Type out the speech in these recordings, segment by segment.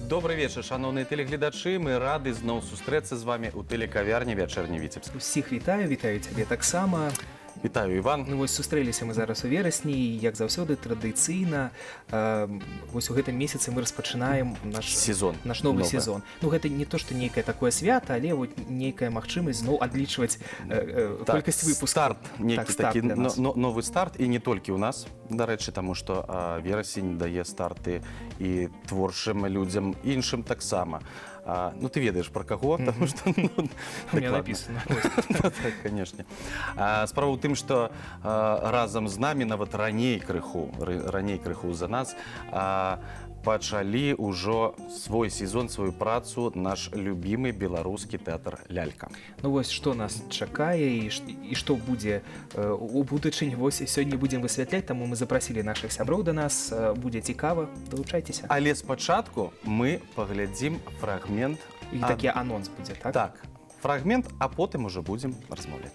Добрый вечер, шановные телеглядачи. Мы рады зноў сустрэцца з вами у тэлекавярні «Вячэрні Віцебск». Усіх вітаю цябе таксама. Вітаю, Іван. Ну вось сустрэліся мы зараз у верасні, і як заўсёды традыцыйна вось у гэтым месяцы мы распачынаем наш новы сезон. Ну гэта не то, што нейкае такое свята, але вот нейкая магчымасць зноў адлічваць колькасць выпускаў. Старт, нейкі такі новы старт, і не толькі ў нас, дарэчы, таму што верасень дае старты і творчым людзям іншым таксама. Ну, ты ведаешь про кого, потому что... У меня написано. Конечно. Справа ў тым, што разам з намі, нават раней крыху за нас, пачалі ўжо свой сезон, сваю працу наш любімы беларускі тэатр «Лялька». Ну вось, што нас чакае і што будзе у будучыні. Вось сёння будзем высвятляць, таму мы запрасілі нашых сяброў да нас. Будзе цікава, далучайцеся. Але спачатку мы паглядзім фрагмент. І такі анонс будзе, так? Так, фрагмент, а потым ужо будзем размаўляць.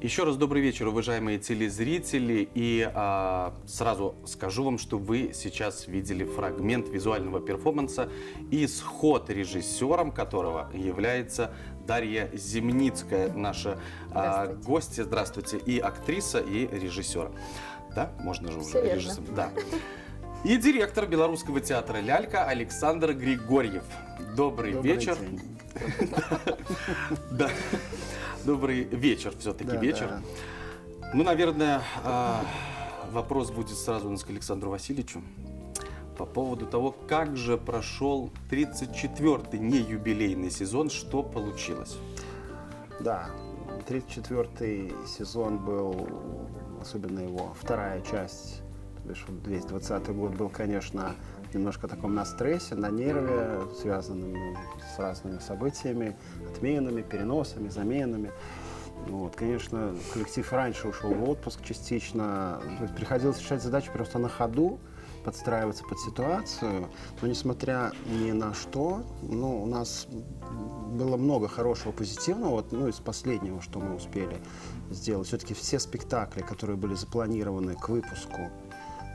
Еще раз добрый вечер, уважаемые телезрители. И сразу скажу вам, что вы сейчас видели фрагмент визуального перформанса, исход режиссером которого является Дарья Земницкая, наша гостья, здравствуйте, и актриса, и режиссер. Да, можно же уже режиссер. Да. И директор Белорусского театра «Лялька» Александр Григорьев. Добрый вечер. Да. Добрый вечер, все-таки вечер. Да. Ну, наверное, вопрос будет сразу у нас к Александру Васильевичу по поводу того, как же прошел 34-й неюбилейный сезон, что получилось? Да, 34-й сезон был, особенно его вторая часть, то бишь 220 год был, конечно, немножко таком на стрессе, на нерве, связанном с разными событиями, отменами, переносами, заменами. Вот, конечно, коллектив раньше ушел в отпуск частично, то есть приходилось решать задачи просто на ходу, подстраиваться под ситуацию, но несмотря ни на что, ну, у нас было много хорошего, позитивного, вот, ну, из последнего, что мы успели сделать. Все-таки все спектакли, которые были запланированы к выпуску,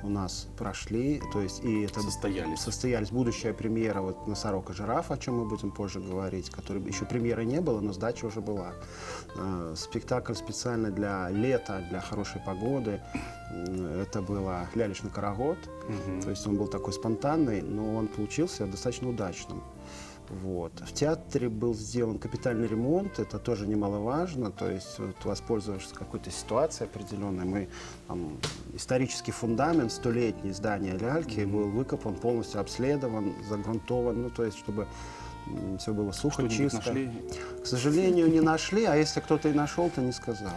у нас прошли, то есть и это состоялись. Будущая премьера вот «Носорог и жираф», о чем мы будем позже говорить, который еще премьеры не было, но сдача уже была. Спектакль специально для лета, для хорошей погоды. Это было «Лялечный карагод». То есть он был такой спонтанный, но он получился достаточно удачным. Вот. В театре был сделан капитальный ремонт, это тоже немаловажно, то есть вот, воспользовавшись какой-то ситуацией определенной, мы там, исторический фундамент, столетний здания Ляльки был выкопан, полностью обследован, загрунтован, ну то есть чтобы все было сухо, Что-нибудь чисто. нашли? К сожалению, не нашли, а если кто-то и нашел, то не сказал.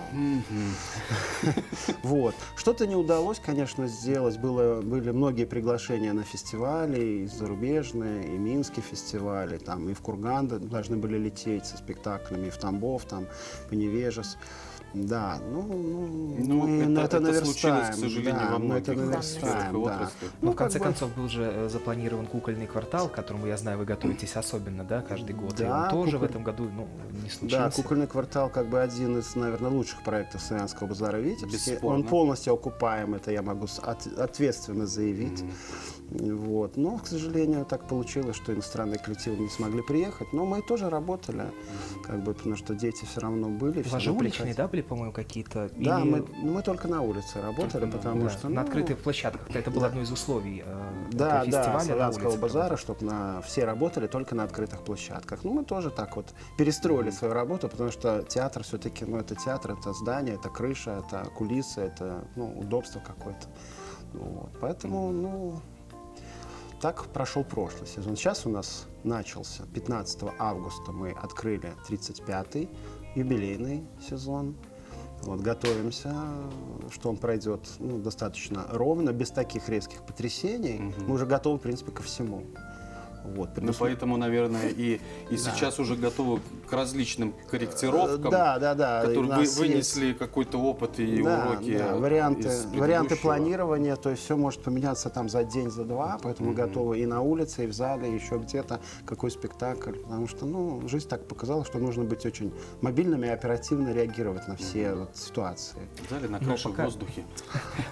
Вот. Что-то не удалось, конечно, сделать. Были многие приглашения на фестивали, и зарубежные, и минские фестивали, там, и в Курган должны были лететь со спектаклями, и в Тамбов, там, в Невежес. Да, мы это наверстаем. Случилось, к сожалению, да, во мы это многих наверстаем, да. отраслях. Ну, в конце концов, был же запланирован кукольный квартал, к которому, я знаю, вы готовитесь особенно, да, каждый год. Да, и он тоже в этом году, не случился. Да, кукольный квартал как бы один из, наверное, лучших проектов Славянского базара Витебске. Бесспорно. Он полностью окупаем, это я могу ответственно заявить. Вот. Но, к сожалению, так получилось, что иностранные коллективы не смогли приехать. Но мы тоже работали, как бы, потому что дети все равно были. У вас же уличные, да, были, по-моему, какие-то? Да, или... мы только на улице работали, потому да, что... на открытых площадках. Это было одно из условий этого Да, фестиваля. Славянского базара, чтобы все работали только на открытых площадках. Ну, мы тоже так вот перестроили свою работу, потому что театр все-таки, это театр, это здание, это крыша, это кулисы, это, удобство какое-то. Вот. Поэтому, так прошел прошлый сезон. Сейчас у нас начался 15 августа, мы открыли 35-й юбилейный сезон. Вот, готовимся, что он пройдет достаточно ровно, без таких резких потрясений. Мы уже готовы, в принципе, ко всему. Вот, поэтому, наверное, и сейчас уже готовы к различным корректировкам, которые вы вынесли какой-то опыт и уроки. Да, варианты планирования, то есть все может поменяться там за день, за два, поэтому готовы и на улице, и в зале, и еще где-то, какой спектакль, потому что, жизнь так показала, что нужно быть очень мобильными и оперативно реагировать на все ситуации. В зале, на крыше, в воздухе.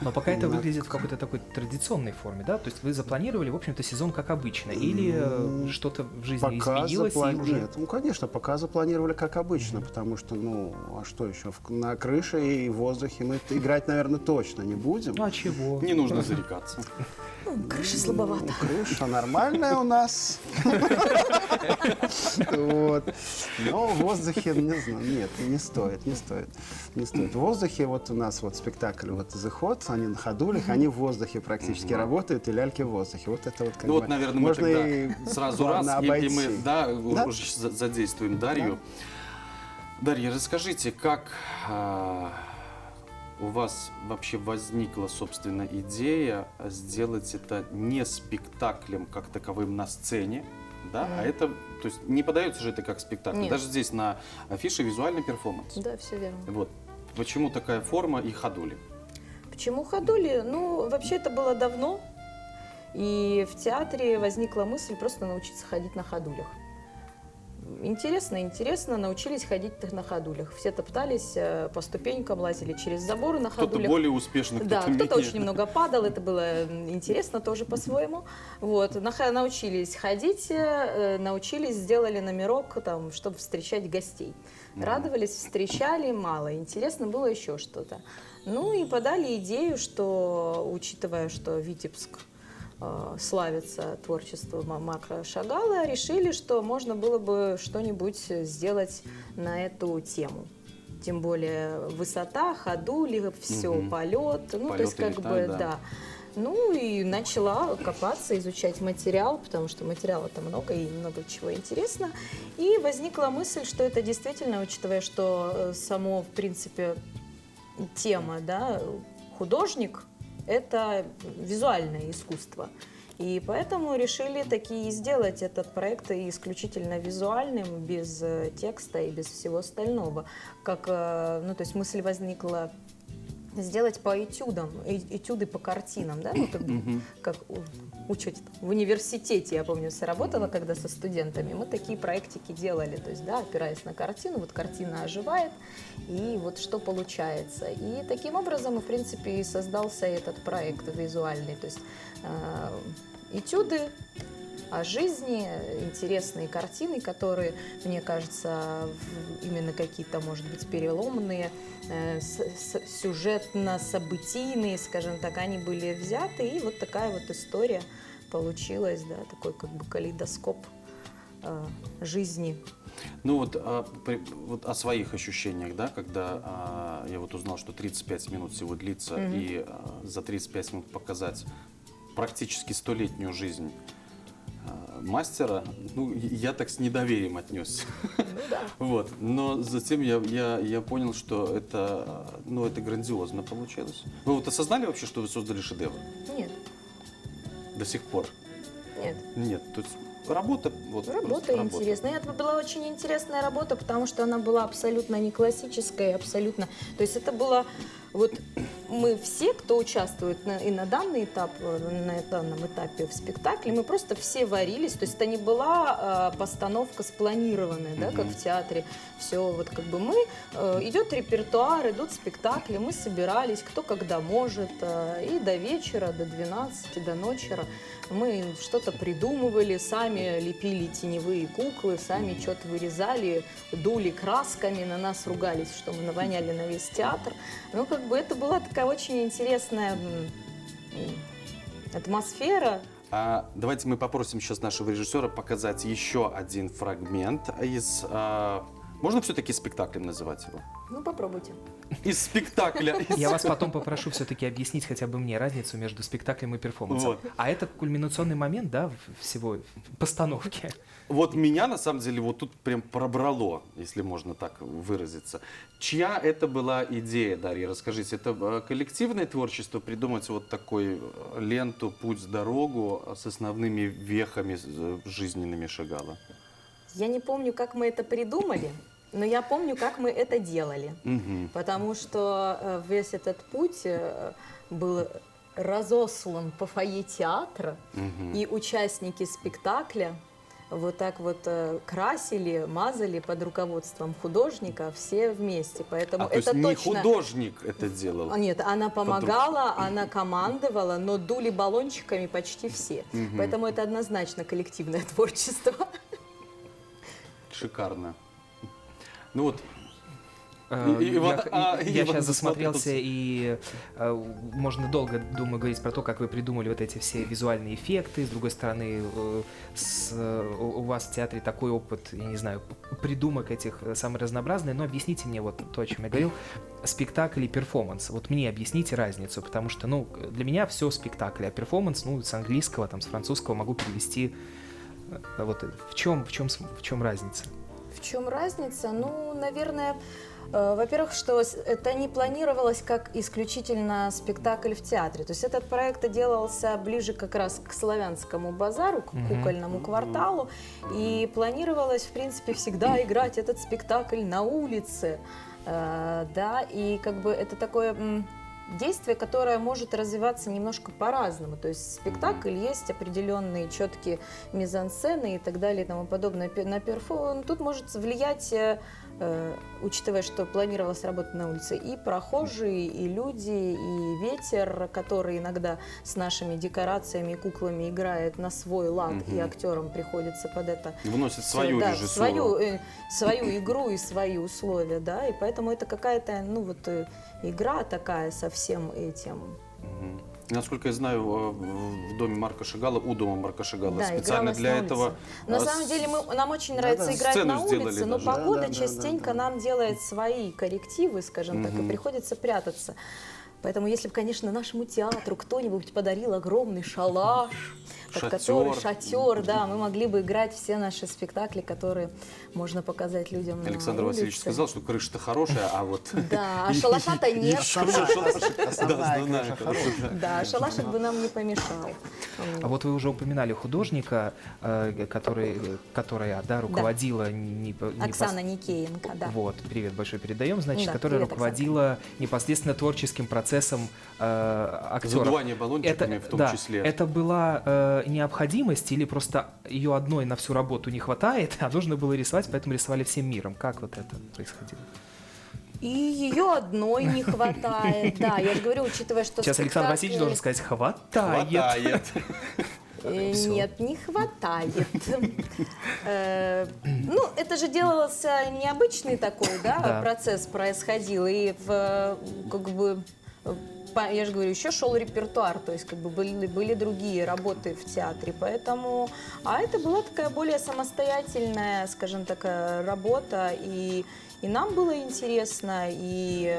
Но пока это выглядит в какой-то такой традиционной форме, да? То есть вы запланировали, в общем-то, сезон как обычно, или что-то в жизни изменилось? Нет, конечно, пока запланировали как обычно, потому что, а что еще? На крыше и в воздухе мы играть, наверное, точно не будем. А чего? Не нужно зарекаться. Крыша слабовата. Крыша нормальная у нас. Но в воздухе, не знаю, нет, не стоит. В воздухе вот у нас спектакль «The Hot», они на ходулях, они в воздухе практически работают, и ляльки в воздухе. Вот это вот как бы... наверное, мы тогда сразу если мы уже задействуем Дарью. Дарья, расскажите, как у вас вообще возникла, собственно, идея сделать это не спектаклем как таковым на сцене, да, а это, то есть не подается же это как спектакль, Нет. даже здесь на афише визуальный перформанс. Да, все верно. Вот. Почему такая форма и ходули? Почему ходули? Вообще это было давно, и в театре возникла мысль просто научиться ходить на ходулях. Интересно, научились ходить на ходулях. Все топтались по ступенькам, лазили через заборы на ходулях. Кто-то более успешно, кто-то менее. Кто-то очень много падал, это было интересно тоже по-своему. Вот. Научились ходить, сделали номерок, чтобы встречать гостей. Радовались, встречали, мало. Интересно было еще что-то. И подали идею, что, учитывая, что Витебск славится творчеством Марка Шагала, решили, что можно было бы что-нибудь сделать на эту тему. Тем более высота, ходули, все, полет. То есть как бы, да. И начала копаться, изучать материал, потому что материала-то много и много чего интересно. И возникла мысль, что это действительно, учитывая, что само, в принципе, тема, да, художник, это визуальное искусство. И поэтому решили таки сделать этот проект исключительно визуальным, без текста и без всего остального. То есть мысль возникла сделать по этюдам, этюды по картинам, да, как учат в университете, я помню, работала, когда со студентами, мы такие проектики делали, то есть, да, опираясь на картину, картина оживает, и что получается. И таким образом, в принципе, и создался этот проект визуальный, то есть этюды о жизни, интересные картины, которые, мне кажется, именно какие-то, может быть, переломные, сюжетно-событийные, скажем так, они были взяты, и такая история получилась, да, такой как бы калейдоскоп жизни. Ну вот о своих ощущениях, да, когда я вот узнал, что 35 минут всего длится, и за 35 минут показать практически 100-летнюю жизнь мастера, ну, я так с недоверием отнесся. Ну да. Вот. Но затем я понял, что это грандиозно получилось. Вы вот осознали вообще, что вы создали шедевр? Нет, До сих пор? нет. Нет. То есть работа. Вот, Работа просто работа. интересная. Это была очень интересная работа, потому что она была абсолютно не классическая, абсолютно. То есть это было вот мы все, кто участвует на данный этап, на данном этапе в спектакле, мы просто все варились. То есть это не была постановка спланированная, да, как в театре. Все вот как бы мы идет репертуар, идут спектакли, мы собирались, кто когда может, и до вечера, до 12, до ночи мы что-то придумывали, сами лепили теневые куклы, сами что-то вырезали, дули красками, на нас ругались, что мы навоняли на весь театр. Ну, как бы это была такая очень интересная атмосфера. Давайте мы попросим сейчас нашего режиссера показать еще один фрагмент из... Можно все-таки спектаклем называть его? Ну, попробуйте. Из спектакля. Я вас потом попрошу все-таки объяснить хотя бы мне разницу между спектаклем и перформансом. Вот. А это кульминационный момент, да, всего постановки. Вот меня, на самом деле, вот тут прям пробрало, если можно так выразиться. Чья это была идея, Дарья? Расскажите, это коллективное творчество, придумать вот такую ленту «Путь, дорогу» с основными вехами жизненными Шагала? Я не помню, как мы это придумали, но я помню, как мы это делали. Потому что весь этот путь был разослан по фойе театра, и участники спектакля вот так вот красили, мазали под руководством художника все вместе. Поэтому то есть это не точно... художник это делал? Нет, она помогала, она командовала, но дули баллончиками почти все. Поэтому это однозначно коллективное творчество. Шикарно. Ну вот. Я сейчас засмотрелся, и можно долго, думаю, говорить про то, как вы придумали вот эти все визуальные эффекты. С другой стороны, у вас в театре такой опыт, я не знаю, придумок этих самый разнообразный. Но объясните мне вот то, о чем я говорил, спектакль и перформанс. Вот мне объясните разницу, потому что, ну, для меня все спектакль, а перформанс, ну, с английского, там, с французского могу перевести. Вот в чем разница? В чем разница? Ну, наверное, во-первых, что это не планировалось как исключительно спектакль в театре. То есть этот проект делался ближе как раз к славянскому базару, к кукольному кварталу. И планировалось, в принципе, всегда играть этот спектакль на улице. Да, и как бы это такое... действие, которое может развиваться немножко по-разному. То есть спектакль есть определенные четкие мизансцены и так далее и тому подобное. На перформанс тут может влиять, учитывая, что планировалась работа на улице, и прохожие, и люди, и ветер, который иногда с нашими декорациями и куклами играет на свой лад, и актерам приходится под это... Вносит свою режиссуру. Свою игру и свои условия, да, и поэтому это какая-то, ну вот, игра такая со всем этим. Насколько я знаю, в доме Марка Шагала, у дома Марка Шагала, Да, специально игралась для на этого... улице. На самом деле нам очень нравится играть сцену на сделали улице, но даже. погода частенько нам делает свои коррективы, скажем так, и приходится прятаться. Поэтому, если бы, конечно, нашему театру кто-нибудь подарил огромный шалаш, под который шатер, да, мы могли бы играть все наши спектакли, которые можно показать людям Александр на Васильевич улице. сказал, что крыша-то хорошая, а вот... Да, а шалаша-то нет. Основная крыша хорошая. Да, шалашик бы нам не помешал. А вот вы уже упоминали художника, которая, да, руководила... Оксана Никеенко, да. Вот, привет большой передаем, значит, Да, которая привет, руководила непосредственно творческим процессом актера. Задувание баллончиками в том числе. Это была необходимость или просто ее одной на всю работу не хватает, а нужно было рисовать, поэтому рисовали всем миром? Как вот это происходило? И ее одной не хватает, да, я же говорю, учитывая, что Сейчас Александр Васильевич должен сказать «хватает». Нет, не хватает. Ну, это же делался необычный такой, да, процесс происходил, и как бы я же говорю, еще шел репертуар, то есть как бы были другие работы в театре, поэтому... А это была такая более самостоятельная, скажем так, работа, и нам было интересно, и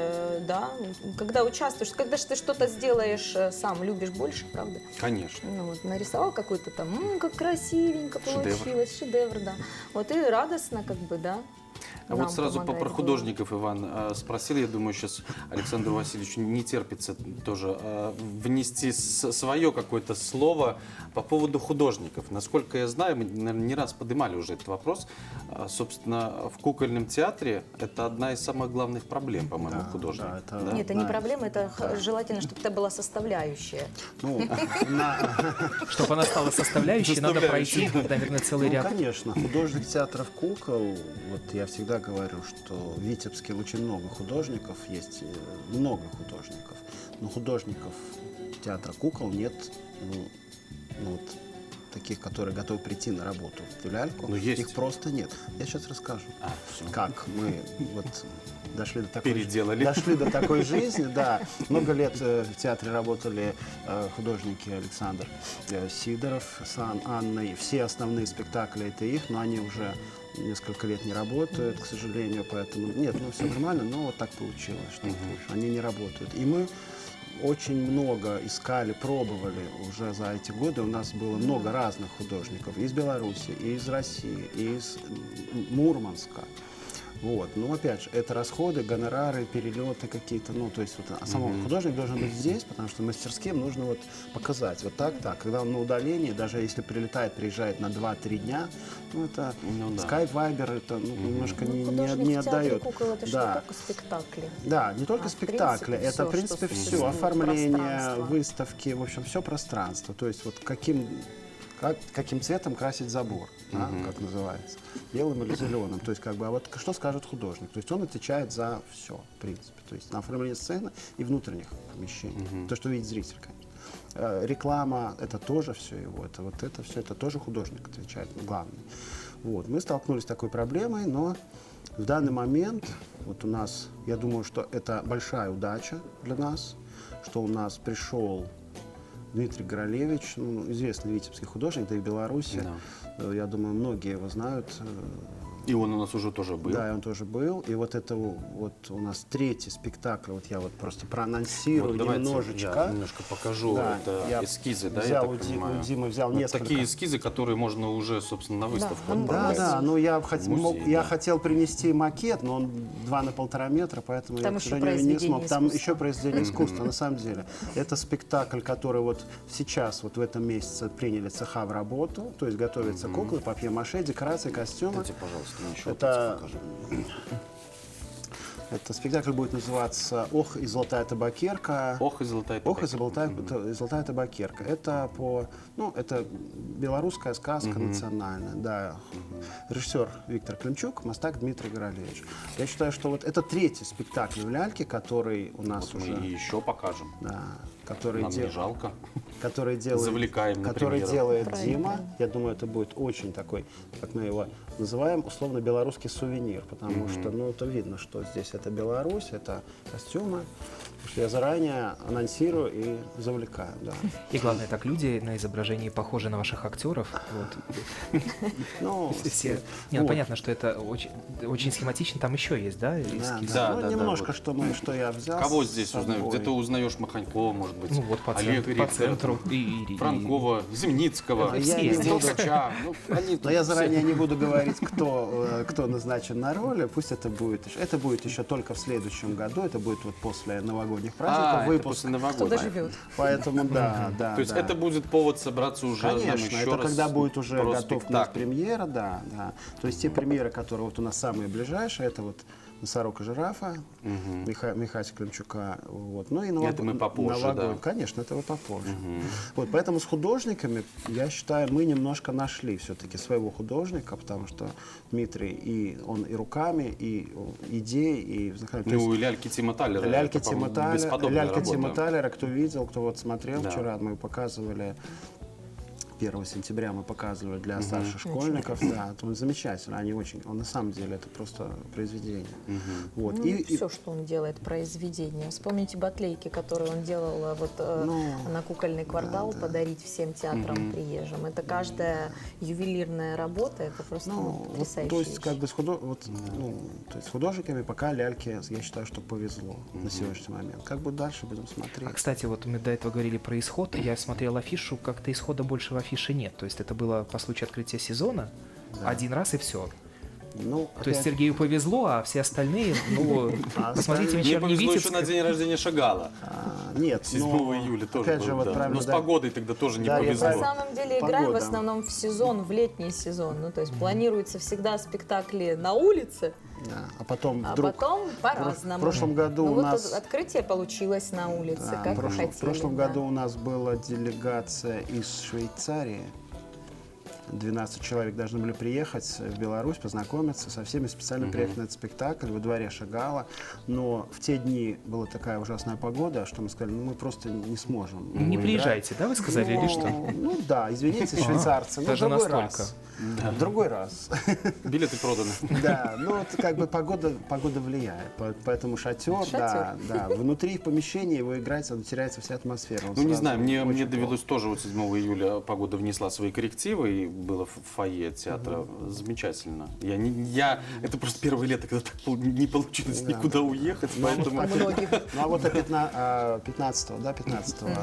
да, когда участвуешь, когда же ты что-то сделаешь сам, любишь больше, правда? Конечно. Ну, вот, нарисовал какой-то там, как красивенько получилось, шедевр, да. Вот и радостно, как бы, да. А вот сразу помогать про было. художников Иван спросил, я думаю, сейчас Александру Васильевичу не терпится тоже внести свое какое-то слово по поводу художников. Насколько я знаю, мы, наверное, не раз поднимали уже этот вопрос. Собственно, в кукольном театре это одна из самых главных проблем, по-моему, художников. это- Да? Нет, это не проблема, это желательно, чтобы это была составляющая. Ну, Чтобы она стала составляющей, надо пройти, наверное, целый ну, ряд. конечно, художник театров кукол, вот я всегда говорю, что в Витебске очень много художников, есть много художников, но художников театра кукол нет, ну, вот, таких, которые готовы прийти на работу в ляльку, Но есть. их просто нет. Я сейчас расскажу, Всё. как мы вот дошли до такой жизни, да. Много лет в театре работали художники Александр Сидоров с Анной. Все основные спектакли это их, но они уже несколько лет не работают, к сожалению, поэтому нет, ну все нормально, но вот так получилось, что они не работают. И мы очень много искали, пробовали уже за эти годы. У нас было много разных художников из Беларуси, из России, из Мурманска. Вот. Но опять же, это расходы, гонорары, перелеты какие-то. Ну, то есть вот, сам художник должен быть здесь, потому что мастерским нужно вот показать. Вот так. Когда он на удалении, даже если приезжает на 2-3 дня, ну, это Skype, Viber, это немножко не Художник в театре отдает. кукол, это же Да. не только спектакли. Да, не только в спектакли, принципе, это, в всё, принципе, что все. существует, Оформление, пространство. выставки, в общем, все пространство. То есть вот каким цветом красить забор, да, как называется, белым или зеленым. То есть как бы, а вот что скажет художник? То есть он отвечает за все, в принципе. То есть на оформление сцены и внутренних помещений. То, что видит зритель, конечно. Реклама, это тоже все его, это все, это тоже художник отвечает, главный. Вот. Мы столкнулись с такой проблемой, но в данный момент вот у нас, я думаю, что это большая удача для нас, что у нас пришел Дмитрий Горолевич, известный витебский художник, да и в Беларуси. Да. Я думаю, многие его знают. И он у нас уже тоже был. Да, и он тоже был. И вот это вот у нас третий спектакль. Вот я вот просто проанонсирую Вот давайте немножечко. я немножко покажу. Да, Это я эскизы, да, взял я так понимаю? у Димы взял Вот несколько. такие эскизы, которые можно уже, собственно, на выставку отправлять. Да, ну я Музей, хотел принести макет, но он 2 на 1,5 метра, поэтому Там я, к еще сожалению, не произведение смог. Там искусства. еще произведение искусства, на самом деле. Это спектакль, который вот сейчас, вот в этом месяце приняли цеха в работу, то есть готовятся куклы, папье-маше, декорации, костюмы. Дайте, пожалуйста, мне еще Это- покажем. Это спектакль будет называться «Ох и золотая табакерка». Ох и золотая «Ох и табакерка. золотая табакерка». Это это белорусская сказка национальная, да. Режиссер Виктор Климчук, мастак Дмитрий Горолевич. Я считаю, что вот это третий спектакль в ляльке, который у нас Вот уже, мы и еще покажем. да, который Нам не жалко. который делает, Завлекаем на который премьеру. делает Правильно. Дима. Я думаю, это будет очень такой, как мы его называем, условно белорусский сувенир, потому что, ну, это видно, что здесь это Беларусь, это костюмы. Потому что я заранее анонсирую и завлекаю, да. И главное, так люди на изображении похожи на ваших актеров. Вот. Ну, Все. Не, ну, вот. понятно, что это очень, очень схематично. Там еще есть, да, Да, эскиз? Да, ну, да, немножко, вот. что я взял. Кого с здесь собой. узнаешь? Где-то узнаешь Маханькова, может быть, Ну вот по Олега центру, Рихтера, центру. Франкова, Земницкого, Я не буду- Толкача. Ну, они тут Но я все. заранее не буду говорить, кто назначен на роли. Пусть это будет еще только в следующем году. Это будет вот после новогодних праздников это выпуск. после новогодних. Кто доживет? Поэтому да. То есть да. это будет повод собраться уже нам Конечно, еще это раз когда будет уже про готов у нас спектакль. премьера, да. То есть те премьеры, которые вот у нас самые ближайшие, это вот «Носорог и жирафа», Михася Климчука. Вот. Ну и Это мы попозже, да. Конечно, это вы попозже. Вот, поэтому с художниками, я считаю, мы немножко нашли все-таки своего художника, потому что Дмитрий, он и руками, и идеей, и... то есть Ну, и ляльки Тима Таллера. Лялька это, по-моему, Тима бесподобная Таллера, работа. кто видел, кто вот смотрел Да. вчера, мы показывали 1 сентября мы показывали для старших школьников. Да, он замечательно, они очень, он на самом деле это просто произведение. Вот. Ну, все, что он делает, произведение. Вспомните батлейки, которые он делал на кукольный квартал, подарить всем театрам приезжим. Это каждая ювелирная работа, это просто потрясающе. То есть, как бы с художниками пока ляльке, я считаю, что повезло на сегодняшний момент. Как будет дальше, будем смотреть. А, кстати, вот мы до этого говорили про исход. Я смотрел афишу, как-то исхода больше в афише нет. То есть это было по случаю открытия сезона, один раз и все. Ну, То есть Сергею повезло, а все остальные, посмотрите Мне вечерний повезло еще Витебск. на день рождения Шагала. Нет, 7 июля тоже опять же, был, вот да. правильно, Но с да. погодой тогда тоже не Да, я Мы повезло. на самом деле играем в Погода. основном в сезон, в летний сезон. Ну, то есть планируется всегда спектакли на улице, Да, а потом а вдруг... потом по-разному. В прошлом году Ну, у вот нас... открытие получилось на улице, Да, как в вы хотели. прошлом да. году у нас была делегация из Швейцарии. 12 человек должны были приехать в Беларусь, познакомиться со всеми, специально приехать на этот спектакль во дворе Шагала. Но в те дни была такая ужасная погода, что мы сказали, мы просто не сможем. Не играть. приезжайте, да, вы сказали, или что? Ну да, извините, швейцарцы, но даже другой настолько. раз. В другой раз. Билеты проданы. Да, ну вот как бы погода влияет, поэтому шатер, да, внутри помещения вы играете, он теряется вся атмосфера. Ну, не знаю, мне очень довелось тоже вот 7 июля погода внесла свои коррективы, и было в фойе театра. Замечательно. Это просто первое лето, когда так не получилось никуда уехать, поэтому... Ну а вот 15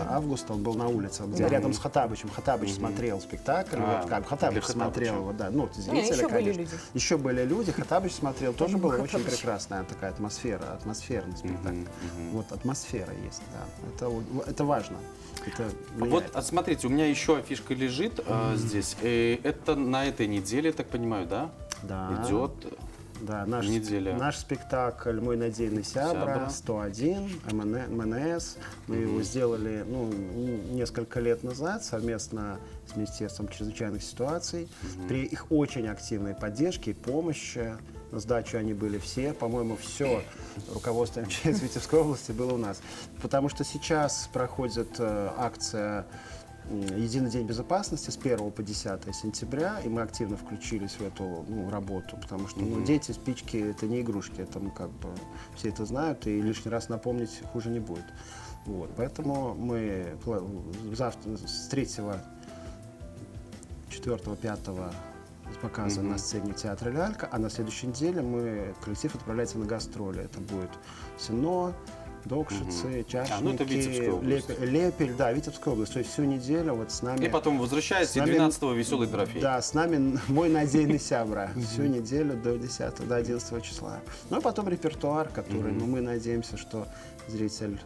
августа он был на улице, где рядом с Хоттабычем. Хоттабыч смотрел спектакль, вот как Хоттабыч смотрел его, да, ну, зрители, еще были конечно. люди. Еще были люди, Хоттабыч смотрел, тоже была очень прекрасная такая атмосферный спектакль. Вот атмосфера есть, да, это важно. Это Вот, влияет. смотрите, у меня еще афишка лежит здесь. Это на этой неделе, так понимаю, да? Да. Идет. Да, неделя. наш спектакль «Мой надежный сябра», 101, МНС. Мы его сделали несколько лет назад совместно с Министерством чрезвычайных ситуаций. При их очень активной поддержке и помощи. На сдачу они были все. По-моему, все руководство МЧС Витебской области было у нас. Потому что сейчас проходит акция «Единый день безопасности» с 1 по 10 сентября, и мы активно включились в эту работу, потому что дети, спички — это не игрушки, это все это знают, и лишний раз напомнить хуже не будет. Вот, поэтому мы завтра с 3, 4, 5 показа на сцене театра «Лялька», а на следующей неделе коллектив отправляется на гастроли. Это будет Сино, Докшицы, Чашники, это Витебская область. Лепель, да, Витебская область. То есть всю неделю вот с нами... И потом возвращается, и 12-го веселый трофей. Да, с нами «Мой надежный сябра» всю неделю до 11 числа. Ну, а потом репертуар, который, мы надеемся, что зритель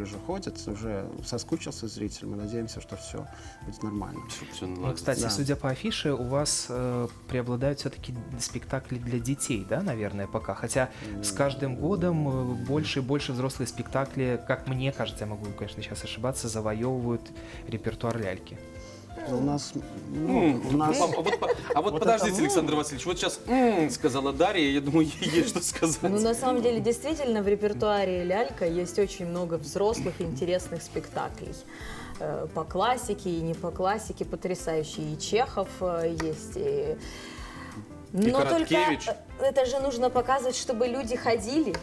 уже ходит, уже соскучился зритель. Мы надеемся, что все будет нормально. Ну, кстати, судя по афише, у вас преобладают все-таки спектакли для детей, да, наверное, пока? Хотя с каждым годом больше и больше взрослые спектакли, как мне кажется, я могу, конечно, сейчас ошибаться, завоевывают репертуар ляльки. У нас... А вот подождите, Александр Васильевич, вот сейчас сказала Дарья, я думаю, ей есть что сказать. Ну, на самом деле, действительно, в репертуаре «Лялька» есть очень много взрослых интересных спектаклей. По классике и не по классике, потрясающие. И Чехов есть, и... Но только Короткевич. это же нужно показывать, чтобы люди ходили.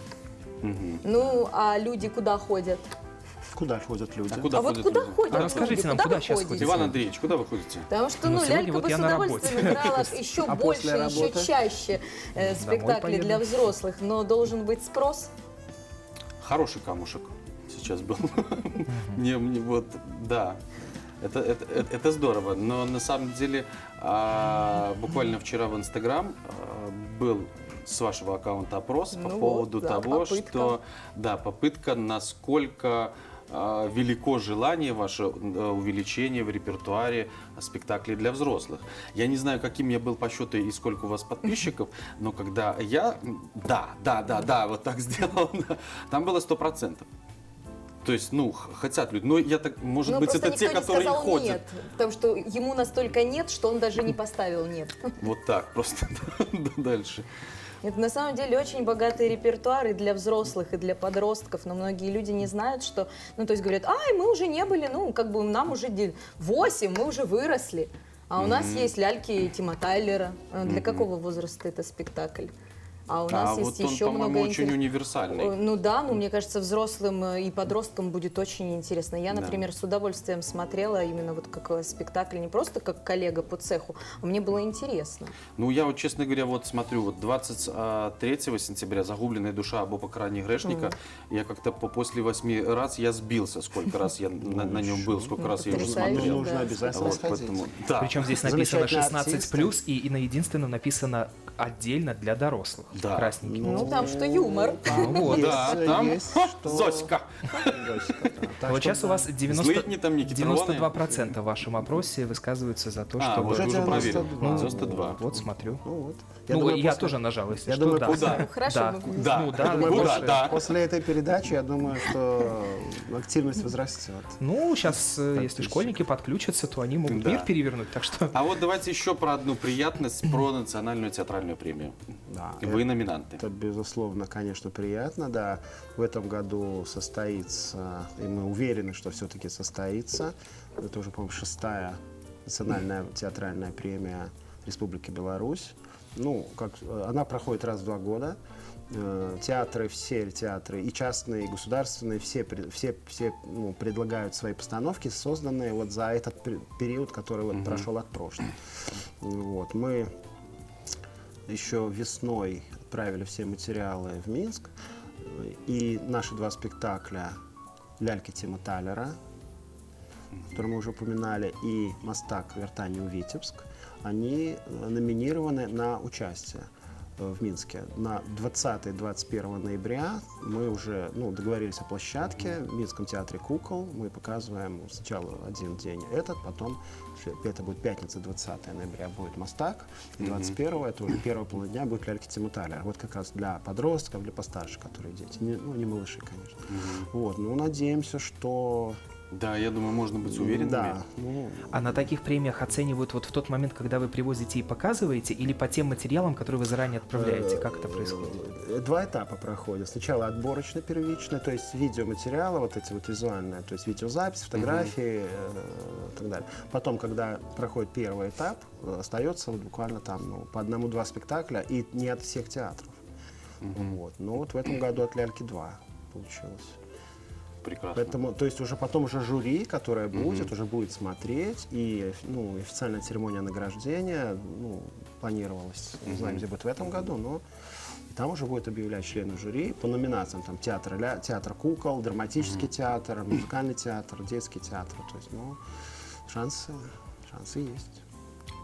Ну, а люди куда ходят? Куда ходят люди? Куда А вот ходят куда люди? ходят? А расскажите люди? нам, Куда куда вы сейчас ходите? ходите? Иван Андреевич, куда вы ходите? Потому что, Ну, сегодня «Лялька» вот бы я с на удовольствием работе. играла еще А больше, после еще работы? чаще спектакли поеду. для взрослых, но должен быть спрос. Хороший камушек сейчас был. Мне вот, да. Это здорово, но на самом деле буквально вчера в Инстаграм был с вашего аккаунта опрос по Ну поводу вот, да, того, попытка. что попытка, насколько велико желание ваше увеличение в репертуаре спектаклей для взрослых. Я не знаю, каким я был по счету и сколько у вас подписчиков, но когда я вот так сделал, там было 100%. То есть, хотят люди. Но я так, может быть, просто это те, никто не которые сказал ходят. нет, потому что ему настолько нет, что он даже не поставил нет. Вот так, просто дальше. Это на самом деле очень богатый репертуар и для взрослых, и для подростков, но многие люди не знают, что, ну, то есть говорят, ай, мы уже не были, ну, как бы нам уже 8, мы уже выросли. А у нас есть ляльки Тима Тайлера. Для какого возраста это спектакль? А у нас есть вот он, еще по-моему, много очень универсальный. Ну да, ну мне кажется, взрослым и подросткам будет очень интересно. Я, например, с удовольствием смотрела именно вот как спектакль, не просто как коллега по цеху, а мне было интересно. Ну, я вот, честно говоря, вот смотрю, вот 23 сентября «Загубленная душа» об покаянии грешника, я как-то после 8 раз я сбился, сколько раз я на нем был, сколько раз я его потрясающе, смотрел. Нужно да. обязательно Вот, сходить. поэтому, да. Причем здесь написано Замечательные 16+, и на единственном написано отдельно для взрослых. Да. Красненький. Ну там что юмор. Вот. Да, там есть что- Зоська. Зоська, да. Так Вот что сейчас у вас Злыдни там Никита Рованы. 92% в вашем опросе высказываются за то, чтобы... Вот Уже я уже проверил. 92. 92. Вот смотрю. Ну, вот. Ну, я после- тоже нажал, если я что, думаю, да. куда? Ну, хорошо, Да. мы- Да, Ну, да, думаю, больше. куда, да. После этой передачи, я думаю, что активность возрастет. Ну, сейчас, если школьники подключатся, то они могут Да. мир перевернуть, так что... А вот давайте еще про одну приятность, про национальную театральную премию. Да, Вы номинанты. Это, безусловно, конечно, приятно, да. В этом году состоится, и мы уверены, что все-таки состоится. Это уже, по-моему, 6-я национальная театральная премия Республики Беларусь. Ну, она проходит раз в 2 года. Театры, все театры, и частные, и государственные, все предлагают свои постановки, созданные вот за этот период, который вот прошел от прошлого. Вот. Мы еще весной отправили все материалы в Минск, и наши 2 спектакля «Ляльки» Тима Талера, который мы уже упоминали, и «Мастак. Вертание в Витебск», они номинированы на участие в Минске. На 20-21 ноября мы уже договорились о площадке в Минском театре кукол. Мы показываем сначала один день потом это будет пятница, 20 ноября будет «Мастак», и 21 это уже первая половина дня будет «Ляльки» Тима Талера. Вот как раз для подростков, для постарше, которые дети. Не малыши, конечно. Вот, надеемся, что... Да, я думаю, можно быть уверенными. Да. А на таких премиях оценивают вот в тот момент, когда вы привозите и показываете, или по тем материалам, которые вы заранее отправляете? Как это происходит? 2 этапа проходят. Сначала отборочно первичный, то есть видеоматериалы, вот эти вот визуальные, то есть видеозапись, фотографии и так далее. Потом, когда проходит первый этап, остается вот буквально там по 1-2 спектакля, и не от всех театров. Вот. Но вот в этом году от «Ляльки» 2 получилось. Прекрасно. Поэтому, то есть уже потом уже жюри, которое будет, уже будет смотреть, и официальная церемония награждения планировалась, не знаю, где будет в этом году, но там уже будет объявлять члены жюри по номинациям, там театр кукол, драматический театр, музыкальный театр, детский театр, то есть, шансы есть.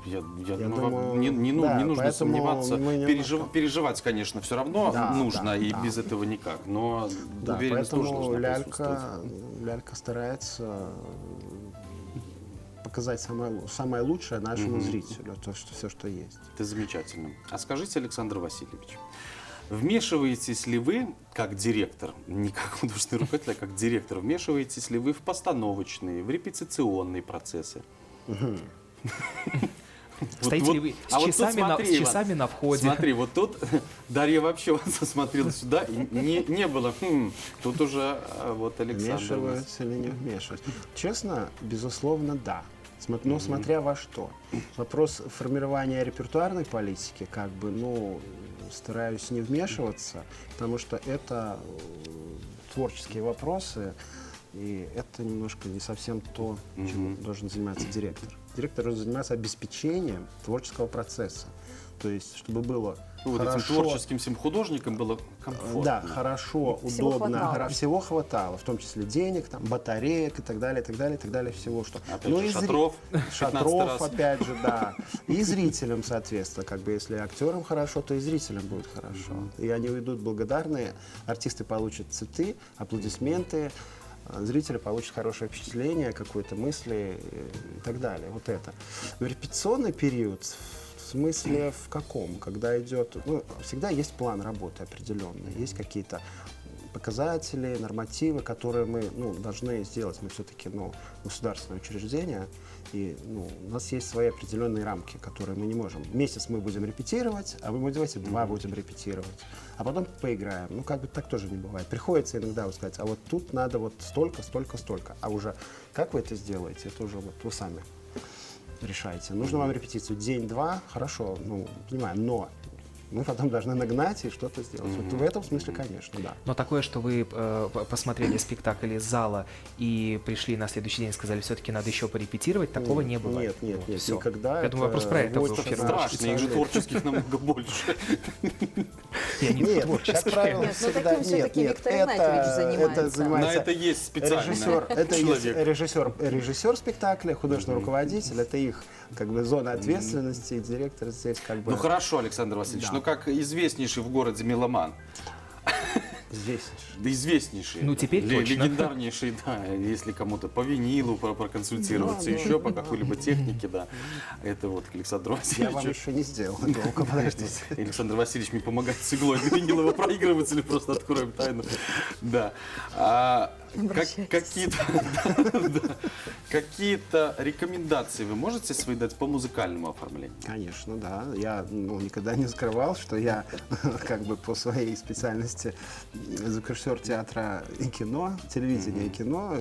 Я думаю, вам не нужно поэтому сомневаться. мы немножко- Переживать, конечно, все равно нужно, да, и да. без этого никак. Но Да, уверенность тоже поэтому должна присутствовать. Лялька старается показать самое лучшее нашему зрителю, все, что есть. Это замечательно. А скажите, Александр Васильевич, вмешиваетесь ли вы, как директор, не как художественный руководитель, а как директор, вмешиваетесь ли вы в постановочные, в репетиционные процессы? Стоите ли вы а с вот тут часами, смотри, с Иван, часами на входе? Смотри, вот тут Дарья вообще смотрела сюда, и не было. Тут уже вот Александр. Вмешиваются или не вмешиваются? Честно, безусловно, да. Но смотря во что. Вопрос формирования репертуарной политики, стараюсь не вмешиваться, потому что это творческие вопросы, и это немножко не совсем то, чем должен заниматься директор. Директор должен заниматься обеспечением творческого процесса. То есть, чтобы было Вот этим творческим всем художникам было комфортно. Да, хорошо, Всего удобно, хватало. всего хватало, в том числе денег, батареек и так далее, всего, что. Опять же, и шатров 15 шатров, раз. опять же, да. И зрителям, соответственно, если актерам хорошо, то и зрителям будет хорошо. И они уйдут благодарные, артисты получат цветы, аплодисменты, зрители получат хорошее впечатление, какие-то мысли и так далее. Вот это. В репетиционный период, в смысле в каком? Когда идет... всегда есть план работы определенный, есть какие-то показатели, нормативы, которые мы должны сделать. Мы все-таки государственное учреждение, и у нас есть свои определенные рамки, которые мы не можем. Месяц мы будем репетировать, а мы давайте 2 будем репетировать, а потом поиграем. Ну, как бы так тоже не бывает. Приходится иногда вот сказать, а вот тут надо вот столько, столько, столько. А уже как вы это сделаете, это уже вот вы сами решаете. Нужно вам репетицию день-два, хорошо, понимаю, но мы потом должны нагнать и что-то сделать. Вот в этом смысле, конечно, да. Но такое, что вы посмотрели спектакль из зала и пришли на следующий день и сказали, все-таки надо еще порепетировать, такого не бывает. Нет, Всё. никогда. Я думаю, вопрос про это был. Страшно, их же творческих намного больше. Я не Нет, творческий. как правило, Нет, ну всегда таким всё-таки Виктор Игнатьевич занимается. На это есть специальный человек. режиссер спектакля, художественный руководитель, это их как бы зона ответственности, и директор здесь как бы... Ну хорошо, Александр Васильевич, Да. ну как известнейший в городе меломан, Здесь. да известнейший, Ну, теперь точно. легендарнейший, да, если кому-то по винилу проконсультироваться, еще по какой-либо технике, да, это вот к Александру Я вам Васильевичу. еще не сделал долго, подождите. Александр Васильевич мне помогает с иглой винилового проигрывателя, просто откроем тайну. Да. Какие-то рекомендации вы можете свои дать по музыкальному оформлению? Конечно, да. Я никогда не скрывал, что я как бы по своей специальности звукорежиссер театра и кино, телевидения и кино.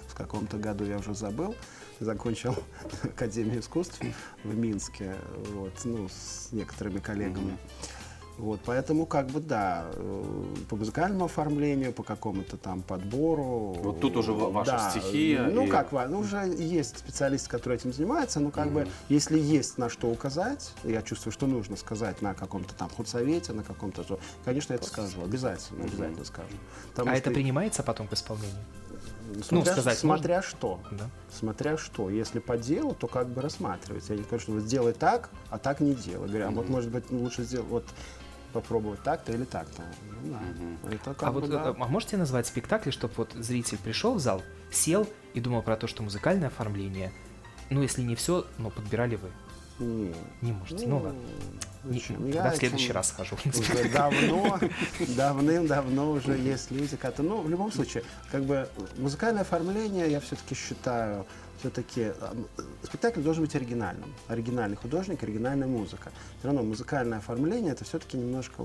В каком-то году я уже забыл. Закончил Академию искусств в Минске, с некоторыми коллегами. Вот, поэтому, как бы, да, по музыкальному оформлению, по какому-то там подбору. Вот тут уже ваша стихия. Уже есть специалисты, которые этим занимаются, но как бы, если есть на что указать, я чувствую, что нужно сказать на каком-то там худсовете, на каком-то, то, конечно, я это скажу, обязательно скажу. Потому А что, это принимается потом к исполнению? смотря, сказать что. Да. Смотря что. Если по делу, то как бы рассматривается. Я не говорю, что вот сделай так, а так не делай. Говорю, вот может быть лучше сделать, вот попробовать так-то или так-то. Это как бы, да. А можете назвать спектакль, чтобы вот зритель пришел в зал, сел и думал про то, что музыкальное оформление, если не все, но подбирали вы? Не можете. Ну ладно. Тогда в следующий раз схожу. Уже давным-давно уже есть люди, которые... в любом случае, как бы музыкальное оформление, я все-таки считаю, спектакль должен быть оригинальным. Оригинальный художник, оригинальная музыка. Все равно музыкальное оформление это все-таки немножко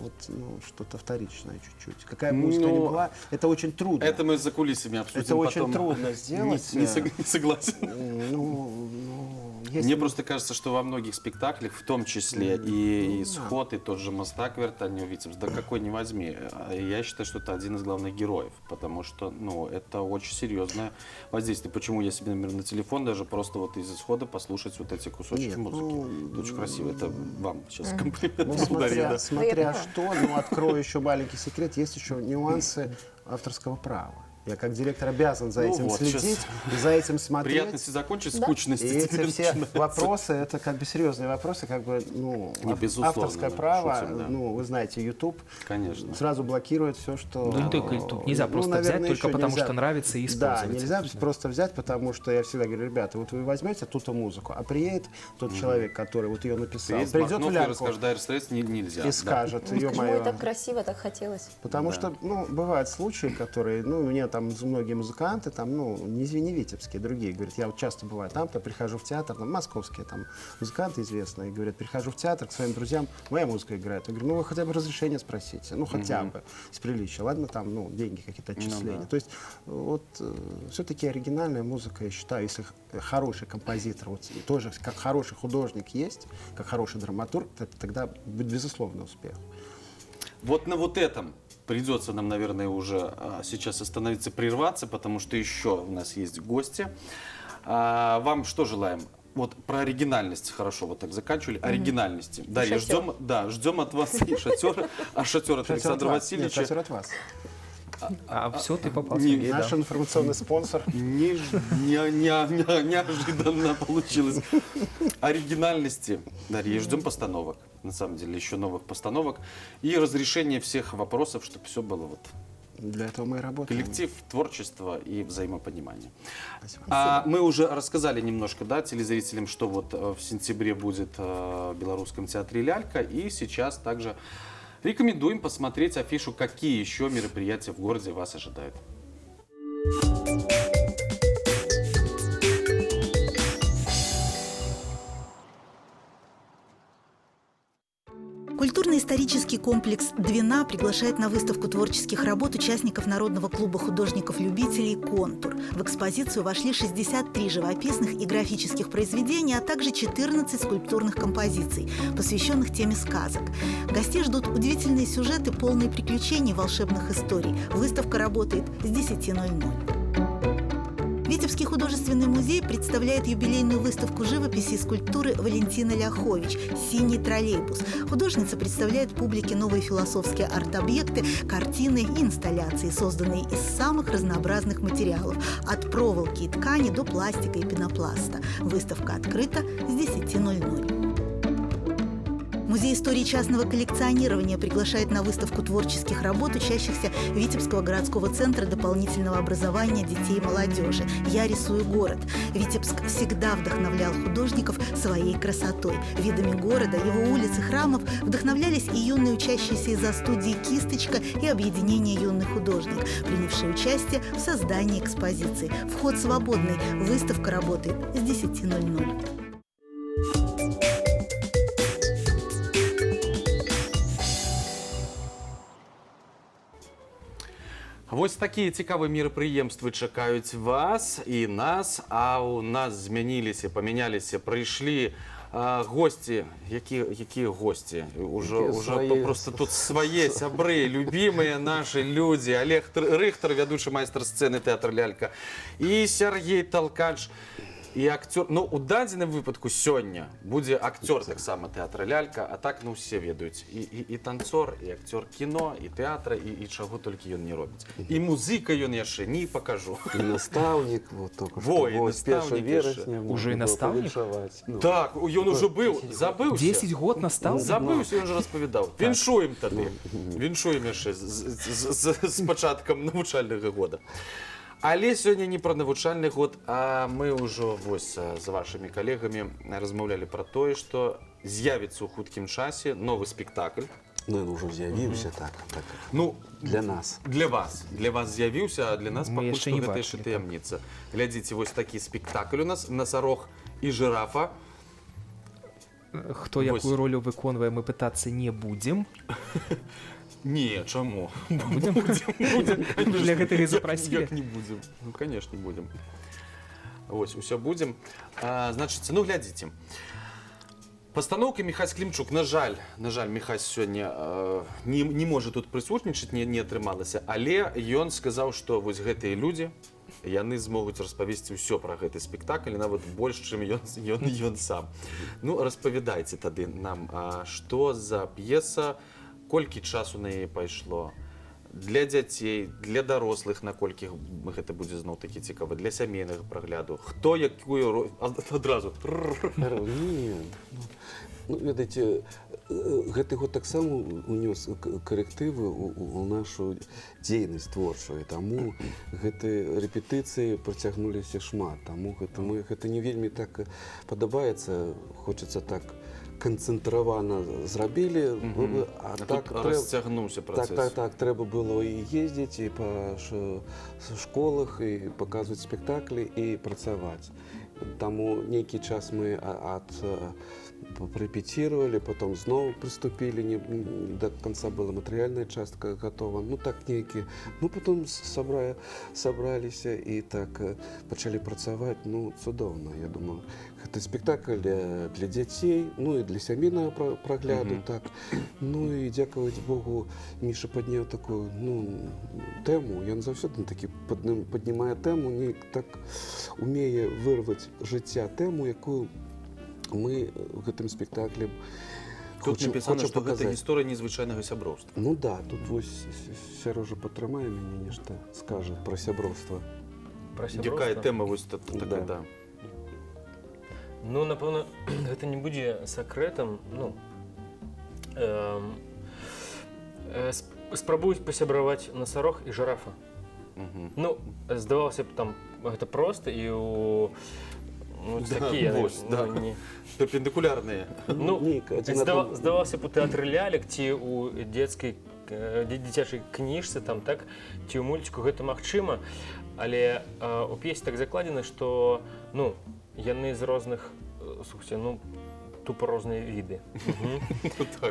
что-то вторичное чуть-чуть. Какая бы музыка ни была, это очень трудно. Это мы за кулисами обсудим. Это очень потом. трудно сделать. Не согласен. Если Мне просто кажется, что во многих спектаклях, в том числе и «Исход», и тот же «Мостак Вертанию Витебс», да какой не возьми, я считаю, что это один из главных героев, потому что, это очень серьезное воздействие. Почему я себе, например, на телефон даже просто вот из «Исхода» послушать вот эти кусочки музыки. Это очень красиво. Это вам сейчас комплимент подарил. Смотря что, открою еще маленький секрет, есть еще нюансы авторского права. Я как директор обязан за этим следить, и за этим смотреть. Приятности закончить, скучности. И эти все вопросы, это как бы серьезные вопросы, как бы, авторское право, вы знаете, YouTube Конечно. сразу блокирует все, что... Ну, не только YouTube. Нельзя просто взять только потому, что нравится и использовать. Да, нельзя просто взять, потому что я всегда говорю, ребята, вот вы возьмете ту-то музыку, а приедет тот человек, который вот ее написал, придет в лямку нельзя. и скажет, Ой, так красиво, так хотелось. Потому что, бывают случаи, которые, мне там многие музыканты, не витебские, другие, говорят, я вот часто бываю там, прихожу в театр, московские там музыканты известные, говорят, прихожу в театр к своим друзьям, моя музыка играет. Я говорю, вы хотя бы разрешение спросите, хотя бы, с приличия, ладно, там, деньги какие-то отчисления. То есть, все-таки оригинальная музыка, я считаю, если хороший композитор, тоже как хороший художник есть, как хороший драматург, тогда будет безусловный успех. Вот на вот этом придется нам, наверное, уже сейчас остановиться, прерваться, потому что еще у нас есть гости. Вам что желаем? Вот про оригинальность хорошо вот так заканчивали. Оригинальности. Дарья, ждем от вас и шатер, шатер от Александра Васильевича. Нет, шатер от вас. Все, ты попался. Наш информационный спонсор. Неожиданно получилось. Оригинальности. Дарья, ждем постановок. На самом деле, еще новых постановок. И разрешение всех вопросов, чтобы все было Для этого мы и работаем. коллектив, творчество и взаимопонимание. Спасибо. Мы уже рассказали немножко, телезрителям, что в сентябре будет в Белорусском театре «Лялька». И сейчас также Рекомендуем посмотреть афишу, какие еще мероприятия в городе вас ожидают. Культурно-исторический комплекс «Двина» приглашает на выставку творческих работ участников Народного клуба художников-любителей «Контур». В экспозицию вошли 63 живописных и графических произведения, а также 14 скульптурных композиций, посвященных теме сказок. Гостей ждут удивительные сюжеты, полные приключений, волшебных историй. Выставка работает с 10:00. Витебский художественный музей представляет юбилейную выставку живописи и скульптуры Валентины Ляхович «Синий троллейбус». Художница представляет публике новые философские арт-объекты, картины и инсталляции, созданные из самых разнообразных материалов – от проволоки и ткани до пластика и пенопласта. Выставка открыта с 10:00. Музей истории частного коллекционирования приглашает на выставку творческих работ учащихся Витебского городского центра дополнительного образования детей и молодежи «Я рисую город». Витебск всегда вдохновлял художников своей красотой. Видами города, его улиц и храмов вдохновлялись и юные учащиеся из-за студии «Кисточка» и объединения юных художников, принявшие участие в создании экспозиции. Вход свободный. Выставка работает с 10:00. Вось такія цікавыя мерапрыемствы чакаюць вас і нас, а у нас змяніліся, памяняліся, прыйшлі госці, якія госці? Уже просто тут свае сябры, любімыя нашы людзі. Олег Рыхтар, вядучы майстар сцэны тэатра «Лялька», і Сергей Толкач, і акцёр. Ну, у дадзеным выпадку сёння будзе акцёр таксама тэатра «Лялька», а так, ну, усе ведаюць. І танцор, і акцёр кіно, і тэатра, і чаго толькі ён не робіць. І музыка ён яшчэ не покажу. І настаўнік, вот только што. Во, і Вось 1 настаўнік верасня. Уже і настаўнік? Так, ён уже быў, забыўся. 10 год настаўнік? Забыўся, ён же распавядаў. Віншуем тады. Віншуем яшчэ з пачаткам навучальнага года. Але сёння не пра навучальны год, а мы ўжо вось з вашымі калегамі размаўлялі пра тое, што з'явіцца ў хуткім часе новы спектакль. Ну, ён ужо з'явіўся, так. Ну, для нас. Для вас з'явіўся, а для нас Мы пакуль яшчэ што не гэта бачылі, яшчэ таямніца. Глядзіце, вось такі спектакль у нас, «Насарог і жырафа». Хто якую ролю выконвае, мы пытацца не будзем. Не, чаму? Будем. Для гэтага і запрасілі. Як не будзем? Ну, конечно, будем. Вось, усё будзем. Значыць, ну, глядзіце. Пастаноўка Міхась Клімчук, на жаль, Міхась сёння не можа тут прысутнічаць, не атрымалася, але ён сказаў, што вось гэтыя людзі, яны змогуць распавесці ўсё пра гэты спектакль, нават больш, чым ён сам. Ну, распавядайце тады нам, што за п'еса, колькі часу на яе пайшло, для дзяцей, для дарослых, наколькі гэта будзе зноў-такі цікава, для сямейнага прагляду. Хто якую адразу? Ну, ведаеце, гэты год таксама унёс карэктывы ў нашу дзейнасць творчую, таму гэтыя рэпетыцыі працягнуліся шмат, таму гэта не вельмі так падабаецца, хочацца так канцэнтравана зрабілі, а так расцягнуўся працэс. Так, трэба было і ездзіць, і па школах, і паказваць спектаклі, і працаваць. Таму нейкі час мы рэпетировали, потом зноў прыступілі, не до конца была матэрыяльная частка готова. Ну так нейкі. Ну потом сабраліся і так пачалі працаваць. Ну цудоўна, я думаю. Гэта спектакль для дзяцей, ну і для сямейнага прагляду, так. Ну і дзякаваць Богу, Міша падняў такую, ну, тэму. Ён заўсёды такі паднімае тэму, неяк так умее вырваць жыцця тэму, якую мы в гэтым спектаклі тут написано, што гэта гісторыя незвычайнага сяброўства. Ну да, тут вось Сярожа патрымае мяне, нешта скажа пра сяброўства. Якая тэма вось такая, да. Ну, напэўна, гэта не будзе сакрэтам, ну, спрабуюць пасябраваць насарог і жырафа. Ну, здавалася б, там гэта проста, і ну, Да, такие, вось, да. ну, не... Перпендикулярные. Ну, Ніяк, один одному. здавалося б, у тэатры лялек ці ў дзіцячай кніжцы там так ці ў мульціку гэта магчыма, але у п'есе так закладзена, што ну яны з розных слухайте, ну тупо розныя віды.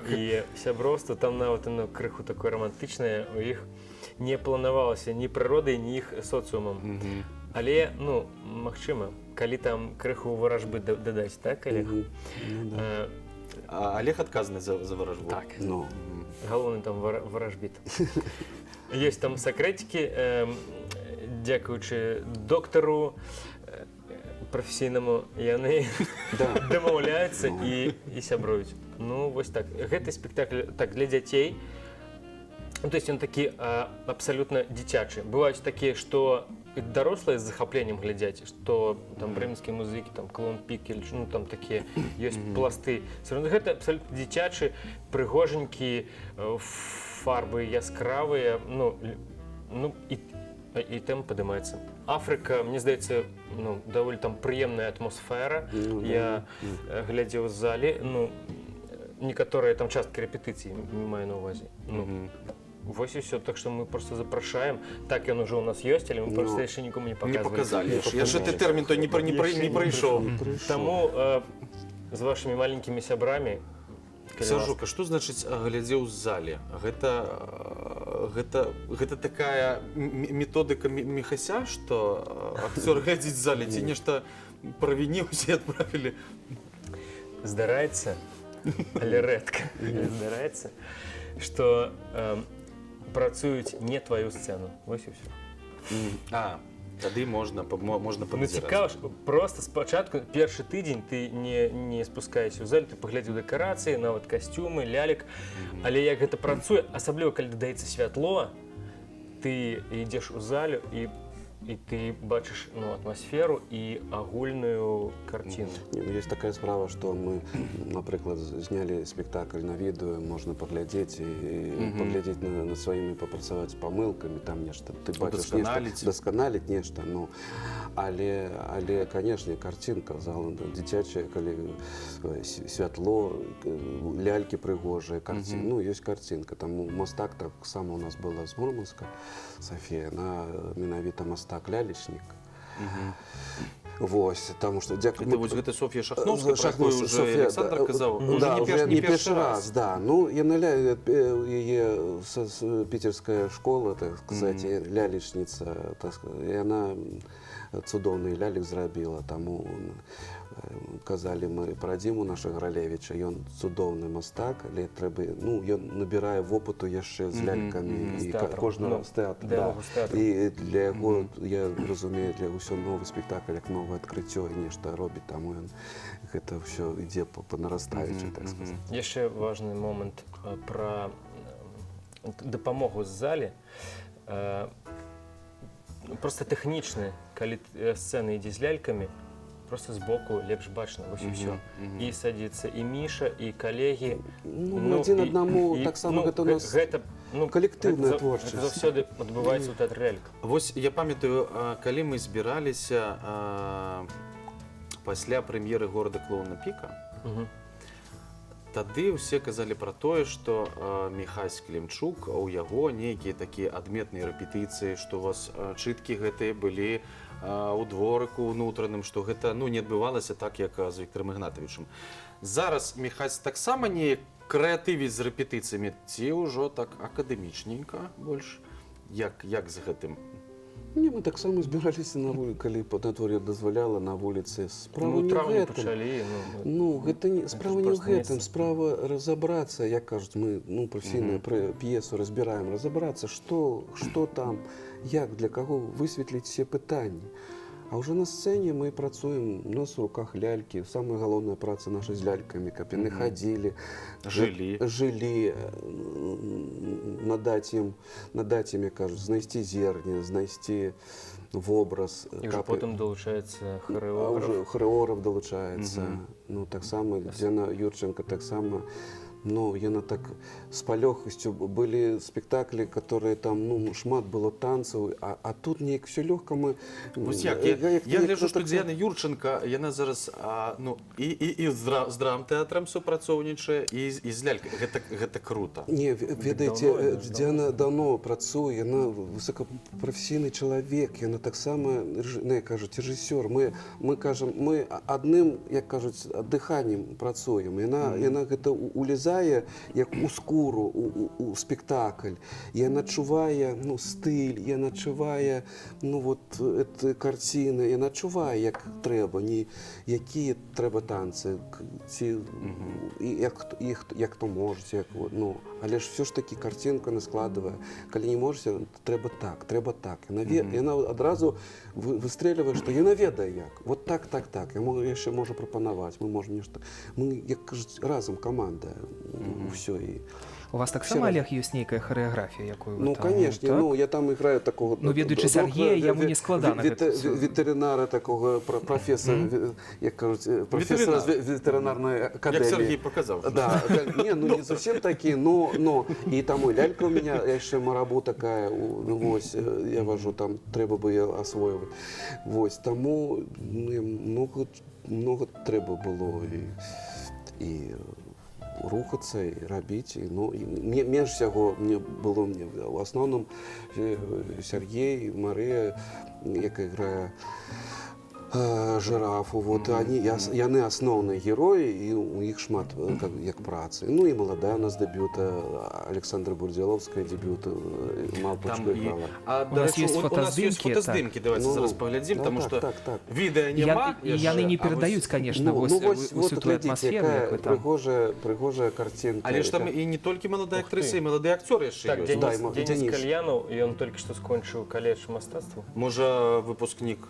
І сяброўства там нават оно крыху такое романтычнае, у іх не планавалася ні прыродай, ні іх соцыумам. Але ну магчыма, калі там крыху варажбы дадаць, так, Олег? А Олег адказны за варажбу. Так. Ну, Галоўны там варажбіт. Ёсць там сакрэцікі, дзякуючы доктару прафесійнаму, яны дамаўляюцца і сябруюць. Ну, вось так. Гэты спектакль так для дзяцей. Ну, то есть ён такі абсалютна дзіцячы. Бываюць такія, што дарослыя з захапленнем глядзяць, што там брэменскія музыкі, там клоун Пікель, ну там такія ёсць пласты. Гэта абсалютна дзіцячы, прыгожанькі, фарбы яскравыя, ну і тэма падымаецца. Афрыка, мне здаецца, ну, даволі там прыемная атмасфера. Я глядзеў з зале, ну, некаторыя там часткі рэпетыцыі маю на ўвазе. Вось і все, так што мы просто запрашаем. Так ён ужо у нас ёсць, але мы просто яшчэ нікому не Не паказвалі. показали. Я ж гэты тэрмін то не прайшоў. Таму з вашымі маленькімі сябрамі, Сяржука, што значыць глядзеў з зале? Гэта такая методыка Міхася, што акцёр глядзіць з зале, ці нешта правініўся і адправілі? Здараецца, але рэдка здараецца, што працуюць не тваю сцэну. Вось і ўсё. Тады можна Ну падазіраць. цікава, просто спачатку першы тыдзень ты не спускаешся ў зале, ты паглядзеў дэкарацыі, нават касцюмы, лялек. Але як гэта працуе, асабліва калі дадаецца святло, ты ідзеш у залю і ты бачыш атмасферу і агульную карціну. Есть такая справа, што мы, напрыклад, знялі спектакль на відэо, можна паглядзець і паглядзець на сваімі, папрацаваць з памылкамі, там нешта, ты бачыш нешта, дасканаліць нешта, ну, але, канешне, карцінка дзіцячая, калі святло, лялькі прыгожыя, карціны, ну, ёсць карцінка, там мастак таксама у нас была з Мурманска, Софія, она менавіта мастак лялечнік. Вось, таму што Гэта Софія Шахновская, пра якую ўжо Александр казаў. Не першы раз, да. Ну, яе піцерская школа, так сказаць, лялечніца, яна цудоўны лялек зрабіла, таму казалі мы пра Дзіму нашага Гралевіча, ён цудоўны мастак, але трэба, ну, ён набірае вопыту яшчэ з лялькамі і кожнага з тэатра. І для яго, я разумею, для ўсё новы спектакль, як новае адкрыццё і нешта робіць, таму ён гэта ўсё ідзе па нарастаючай, так сказаць. Яшчэ важны момант пра дапамогу з зале. Просто тэхнічны, калі сцэна ідзе з лялькамі, просто збоку лепш бачна, вось і ўсё. І садзіцца і Міша, і калегі. Ну, адзін аднаму, таксама гэта у нас калектыўная творчасць. Гэта заўсёды адбываецца ў тэатры лялек. Вось я памятаю, калі мы збіраліся пасля прэм'еры горада клоуна Піка, тады ўсе казалі пра тое, што Міхась Клімчук, у яго нейкія такія адметныя рэпетыцыі, што у вас чыткі гэтыя былі у дворыку ўнутраным, што гэта не адбывалася так, як з Віктарам Ігнатавічым. Зараз Міхась таксама не крэатывіць з рэпетыцыямі, ці ўжо так акадэмічненька больш? Як з гэтым? Не, мы таксама збіраліся на вуліцы, калі надвор'е дазваляла на вуліцы. Справа не ў гэтым. Ну, справа не ў гэтым. Справа разабрацца, як кажуць, мы прафесійную п'есу разбіраем, разабрацца, што там, як, для каго высветліць все пытанні. А ўжо на сцэне мы працуем, у нас у руках лялькі, самая галоўная праца наша з лялькамі, каб яны хадзілі, жылі, надаць ім, як кажуць, знайсці зерне, знайсці вобраз. І ўжо потым далучаецца харэограф. Харэограф далучаецца. Ну, таксама Дзяна Юрченко таксама Ну, яна так з палёгкасцю былі спектаклі, которые там ну шмат было танцаў, а тут неяк все лёгка мы Вось як, я гляджу, што Дзяна Юрченка, яна зараз ну, і з драмтэатрам супрацоўнічае, і з лялькай. Гэта круто. Не, ведаеце, Дзяна давно працуе, яна высокапрафесійны чалавек, яна таксама, як кажуць, рэжысёр. Мы кажам, мы адным, як кажуць, дыханнем працуем. Яна гэта улезае, як у скуру, у спектакль. Яна адчувае, ну, стыль, яна адчувае, ну, вот, карціны, яна адчувае, як трэба, якія трэба танцы, ці, як хто можа, ну, але ж все ж таки картинка наскладывая. Калі не можете, трэба так, трэба так. Яна адразу выстрэльвае, што яна ведае як. Вот так, так, так. Я яшчэ можу прапанаваць. Мы можем нешта. Мы, як кажуць, разам каманда. Усё і У вас таксама, Олег, ёсць нейкая харэаграфія, якую вы ну, там... конечно, так? ну, я там играю такого... Ну, ведаючы Сергея, яму не складана гэта всё. Ветеринара такого, профессора, як кажуть, профессора з ветеринарної академії. Як Сергій показав. Да, не, ну, не совсем такі, но, і там і лялька у мене, я ще марабу така, ось, я вожу, там, треба би я освоювати. Ось, тому много треба було, і рухацца і рабіць, ну, менш всяго мне было, в основном Сергей, Марыя, яка играе жирафу, вот, яны асноўныя героі, і у іх шмат як працы. Ну і маладая у нас дебют, Александра Бурдзяловская дебют, Малпочку играла. У нас есть фотоздымки, давайте зараз поглядим, потому что відео нема. І яны не перадаюць, конечно, усю ту атмасферу, як вы там. Прыгожая картинка. Але ж там і не толькі маладая актрыса, і малады акцёр яшчэ Так, ёсць. Денис Кальянов, і он толькі што скончыў каледж мастацтва. Можа, выпускнік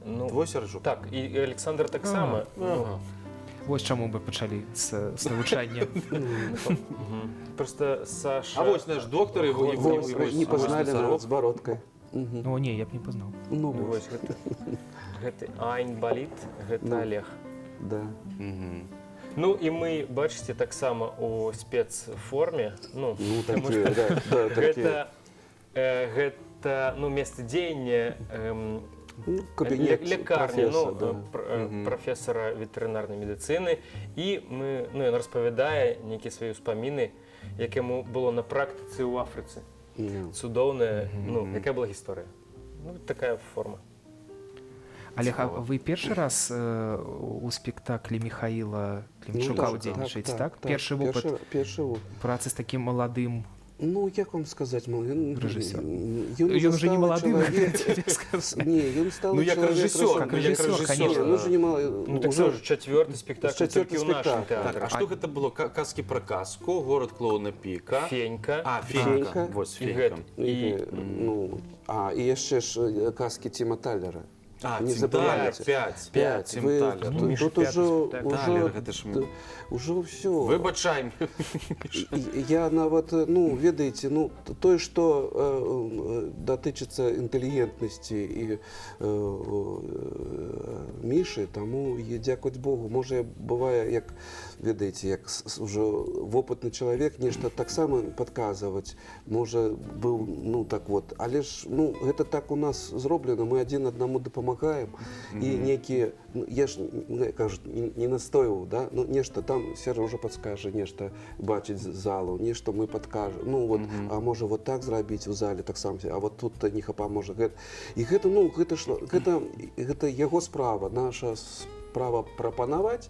твой, Сяржук? Так, і Александр таксама. Вось чаму мы пачалі з навучання. Просто Саша... А вось наш доктор, Не пазналі нават з бародкай. О, не, я б не пазнаў. Ну, Вось гэты Ань Баліт, гэта Олег. да. Ну і мы, бачыце, таксама у спецформе. Ну, такія, да, такія. Гэта, ну, месца дзеяння Кабінет лекарні, професора, професора ветэрынарнай медыцыны. І ён распавядае нейкія свае ўспаміны, як яму было на практыцы ў Афрыцы. Цудоўная, ну, якая была гісторыя. Ну, такая форма. Олег, а вы першы раз у спектаклі Михаіла Клімчука ўдзельнічаеце, так? Першы вопыт працы з такім маладым. Ну, як вам сказаць, рэжысёр. Ён уже не малады, не, ён стал ну, як рэжысёр, конечно. Ну, так це вже четвертий спектакль тільки у нашому Так, театрі. а што гэта было? Казкі про казку, город клоуна Піка. Фенька. А, Фенька. Вось, Фенька. І яшчэ ж казкі Тіма Таллера. А, не Тім забывайте. Талер, 5. Тім Талер. Тут уже все. Выбачаем. Я нават, ну, ведаеце, ну, тое, што датычыцца інтэлігентнасці і Мішы, таму, дзякуць Богу, можа, бывае, як, ведаеце, як уже вопытны чалавек, нешта таксама падказваць, можа, быў, ну, так вот, але ж, ну, гэта так у нас зроблена, мы адзін аднаму дапамагаем, і некія, я ж, кажуць, не настойваў, да, ну, нешта там Сержа уже подскажа, нешта бачыць залу, нешта мы падкажем, ну, вот, а можа, вот так зрабіць у зале, так сам, а вот тут не хапа, можа, гэта, і гэта, ну, гэта яго справа, наша справа прапанаваць,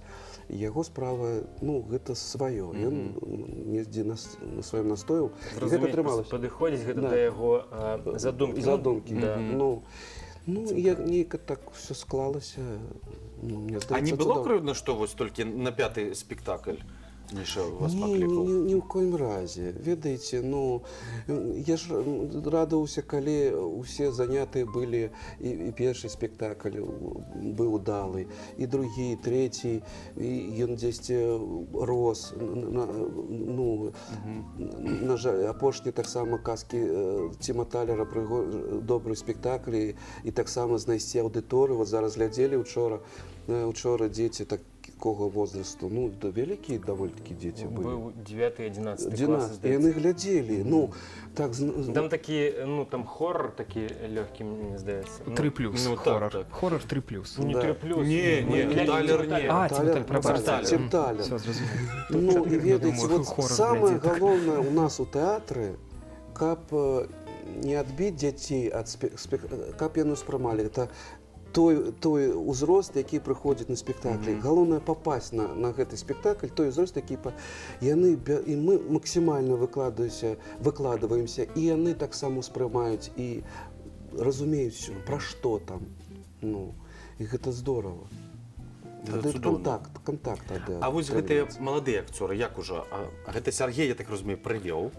яго справа, ну, гэта сваё, ён недзе на сваім настойваў, і гэта атрымалася. Падыходзіць гэта да яго задумкі. Задумкі, да, ну, нейка так все склалася. А не было крыўдна, што вось толькі на 5-й спектакль Міша вас паклікаў? Ні ў коім разе. Ведаеце, ну, я ж радаваўся, калі усе занятыя былі, і першы спектакль быў удалы, і другі, і трэці, і ён дзесьці рос. Ну, на жаль, апошні таксама казкі Тіма Талера, добры спектакль, і таксама знайсці аўдыторыю. Вот зараз глядзелі учора дзеці, так якого возрасту, ну, да, великие довольно-таки дети были. Быў 9-11 клас, 11, и они глядели, ну, так... Там такі, ну, там хоррор такі лёгкі, мне здаецца. 3+, ну, хоррор. так. Хоррор 3+. Ну, не Да. 3+. Не, Талер не. А, Тимталер, Тимталер. Все, зрозуміло. Ну, і ведаеце, думаю, вот хоррор для самое деток. главное у нас у тэатры, каб не адбіць дзяцей ад каб яны ўспрымалі, это той узрост, які прыходзіць на спектаклі. Галоўнае папасць на гэты спектакль, той узрост, які яны і мы максімальна выкладваемся, і яны таксама ўспрымаюць і разумеюць, пра што там. Ну, і гэта здорава. Тады контакт. А вось гэтыя маладыя акцёры, як ужо? Гэта Сергей, я так разумею, прывёў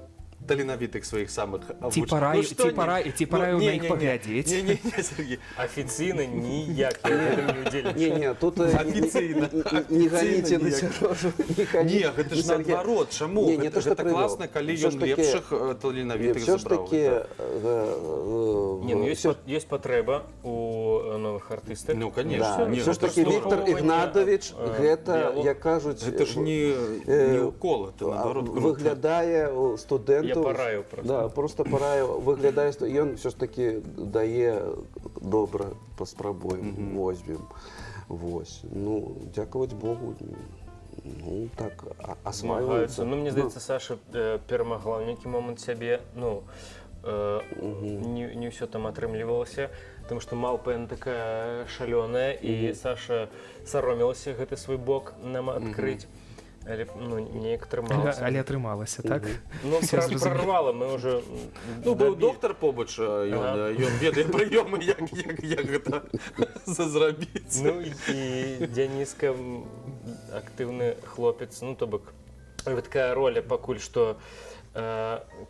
таленавітых сваіх самых... Ці параю на іх паглядзець. Не, Сергей. Афіцыйна ніяк я ў гэтым не ўдзельнічаю. Не, тут Афіцыйна. не ганіце на Сярожу. Не, гэта ж наадварот. Чаму? Не, то, што Гэта класна, калі ён лепшых таленавітых забраў. Не, ну ёсць патрэба у новых артыстах. Ну, конечно. Все ж таки Віктор Ігнатович, гэта, як кажуць, Гэта ж не укол, это наадварот круто. выглядае студэнтаў. Я параю просто. Да, просто параю. Выглядае, што ён все ж таки дае добра, паспрабуем, возьмем. Вось. Ну, дзякаваць Богу, ну, так, асваиваецца. Ну, мне здаецца, Саша перамагла ў нейкі момант сябе, ну, не ўсё там атрымлівалася, потому што Малпа яна такая шалёная, і Саша саромелася гэты свой бок нам адкрыць. Але, ну, неяк атрымалася. Але атрымалася, так? Ну, прорвала, мы уже... Ну, быў доктар побач, ён ведае прыёмы, як гэта зрабіць. Ну, і Дзяніска актыўны хлопец, ну, то бок, такая роля пакуль што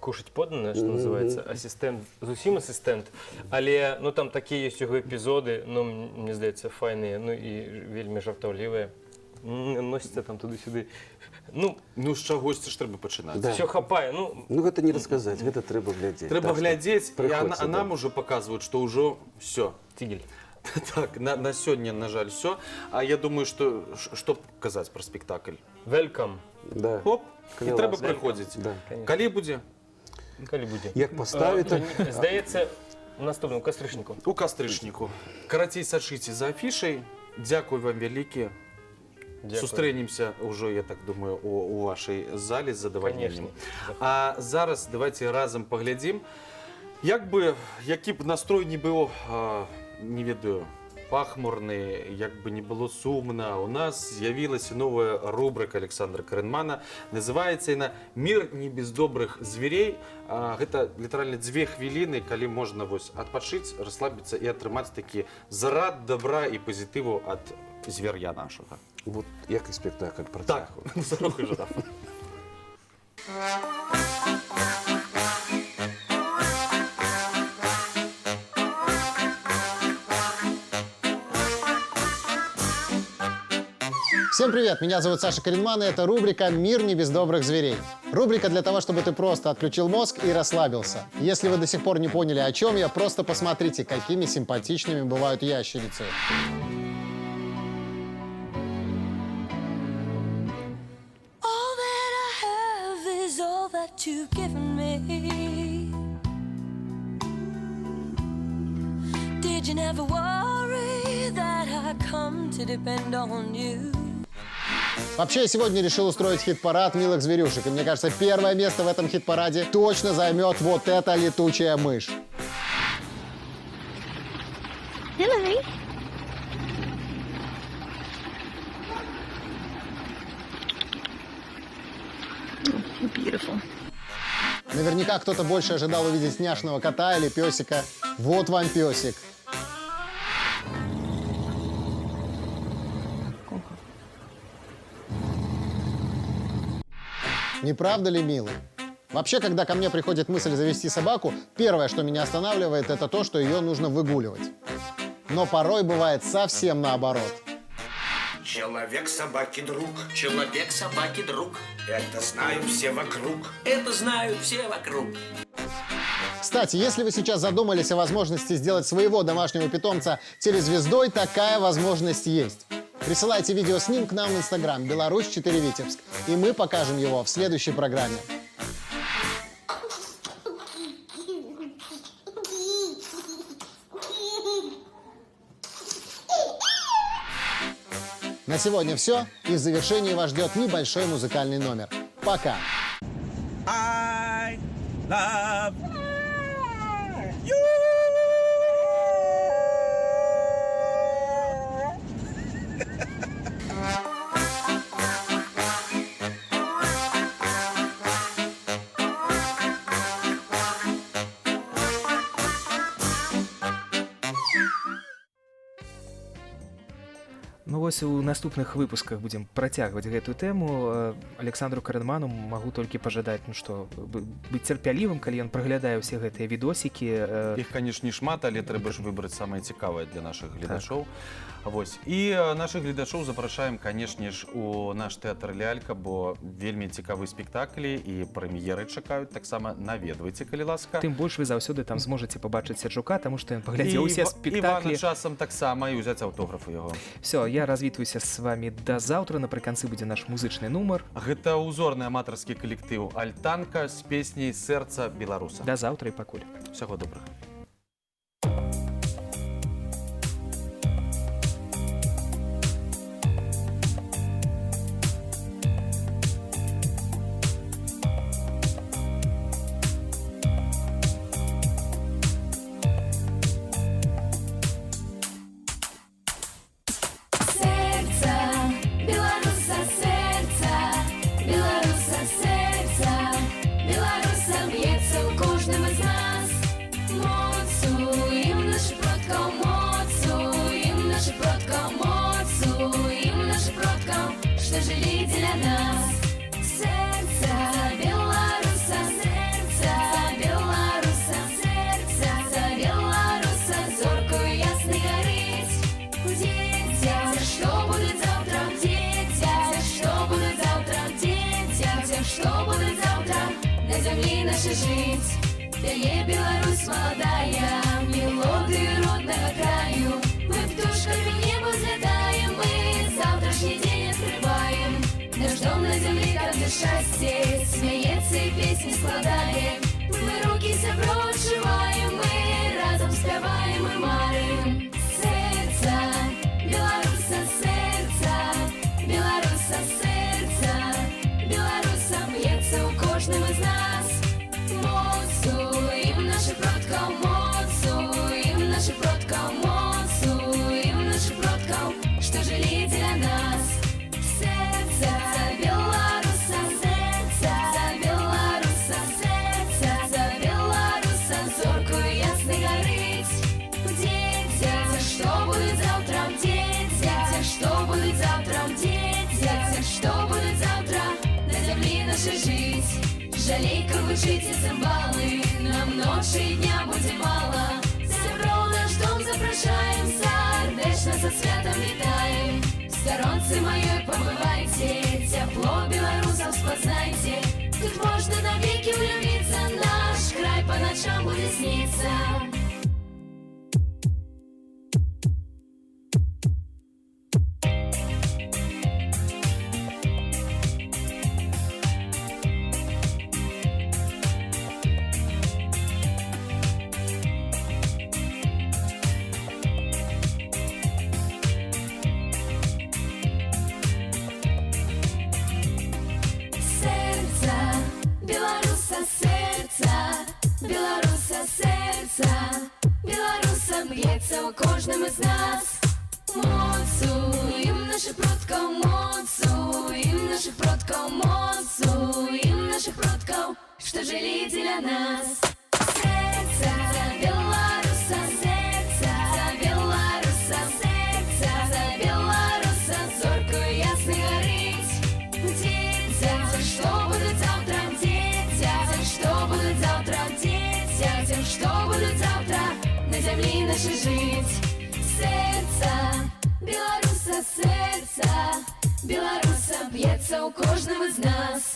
кушаць подана, што называецца, асістэнт, зусім асістэнт, але, ну, там такія ёсць яго эпізоды, ну, мне здаецца, файныя, ну, і вельмі жартаўлівыя. Носіцца там туды-сюды. Ну, з чагосьці ж трэба пачынаць. Все хапае. Ну, гэта не расказаць, гэта трэба глядзець. Трэба глядзець, а нам ужо паказваюць, што ўжо ўсё. Цігель. Так, на сёння, на жаль, ўсё. А я думаю, што казаць пра спектакль? Welcome. Да. Хоп, і трэба прыходзіць. Калі будзе? Калі будзе. Як паставіць? Здаецца, у наступным кастрычніку. У кастрычніку. Карацей, сачыце за афішай. Дзякуй вам вялікі. Сустрэнемся ўжо, я так думаю, у вашай зале з задавальненнем. А зараз давайте разам паглядзім, які б настрой не быў, не ведаю, пахмурны, як бы не было сумна, у нас з'явілася новая рубрика Александра Каренмана. Называецца яна «Мир не без добрых зверей». Гэта літаральна 2 хвіліны, калі можна адпачыць, расслабіцца і атрымаць такі зарад добра і пазітыву ад звер'я нашага. Вот як і спектакль Так, працягвае. слухай жа. Всем привет, меня зовут Саша Каренман, и это рубрика «Мир не без добрых зверей». Рубрика для того, чтобы ты просто отключил мозг и расслабился. Если вы до сих пор не поняли, о чем я, просто посмотрите, какими симпатичными бывают ящерицы. You've given me. Did you never worry that I come to depend on you? Вообще, я сегодня решил устроить хит-парад милых зверюшек. И мне кажется, первое место в этом хит-параде точно займет вот эта летучая мышь. Hillary? You're beautiful. Наверняка кто-то больше ожидал увидеть няшного кота или песика. Вот вам песик. Не правда ли, милый? Вообще, когда ко мне приходит мысль завести собаку, первое, что меня останавливает, это то, что ее нужно выгуливать. Но порой бывает совсем наоборот. Человек собаки друг. Человек собаки друг. Это знают все вокруг. Это знают все вокруг. Кстати, если вы сейчас задумались о возможности сделать своего домашнего питомца телезвездой, такая возможность есть. Присылайте видеоснимок нам в Инстаграм Беларусь4 Витебск, и мы покажем его в следующей программе. На сегодня все, и в завершении вас ждет небольшой музыкальный номер. Пока! I love you. Ну вось у наступных выпусках будзем працягваць гэтую тэму. Александру Карэнману магу толькі пажадаць, ну што, быць цярпялівым, калі ён праглядае ўсе гэтыя відосікі. Іх, канешне, шмат, але трэба ж выбраць самае цікавае для нашых гледачоў. Вось. І нашых гледачоў запрашаем, канешне ж, у наш тэатр «Лялька», бо вельмі цікавыя спектаклі і прэм'еры чакаюць. Таксама наведвайце, калі ласка. Тым больш вы заўсёды там зможаце пабачыць Сярджука, таму што ён паглядзеў усе спектаклі. Івана часам таксама і ўзяць аўтографы яго. Все, я развітваюся з вами да заўтра. Напрыканцы будзе наш музычны нумар. Гэта узорны аматарскі калектыў «Альтанка» з песняй «Сэрца беларуса». Да заўтра і пакуль. Усяго добрага. Жить, пяе Беларусь молодая, мелодию родного краю. Мы птушками в небо взлетаем, мы завтрашний день открываем. Наш дом на земле, как для счастья, смеется и песни складаем. Мы руки сябро отшиваем, мы разом спеваем и марим. Сердце, Беларуса, сердце, Беларуса, сердце, Беларуса бьется у кожного из нас. Моцуем наших продков, моцуем наших продков, моцуем наших продков, что жили для нас. Сердце белоруса, сердце белоруса, сердце белоруса, зоркою ясный горить. Дети, что будет завтра, дети, что будет завтра, дети, что будет завтра, на земле нашей жить. Жалейка, учите цимбалы, нам ночи и дня будет мало. Сябро наш дом запрошаем, сердечно со святом витаем. В сторонце моей побывайте, тепло белорусов спознайте. Тут можно навеки влюбиться, наш край по ночам будет сниться. Белоруса б'ється у кожному з нас. Моцуем наших продков, моцуем наших продков, моцуем наших продков, что жили для нас. Сердце белоруса, сердце белоруса, сердце белоруса, зоркою ясный горить. Дети, что будет завтра, дети, что будет завтра, дети, что будет завтра, на земле нашей жить. Сердце белоруса, сердце белоруса б'ється у кожному з нас.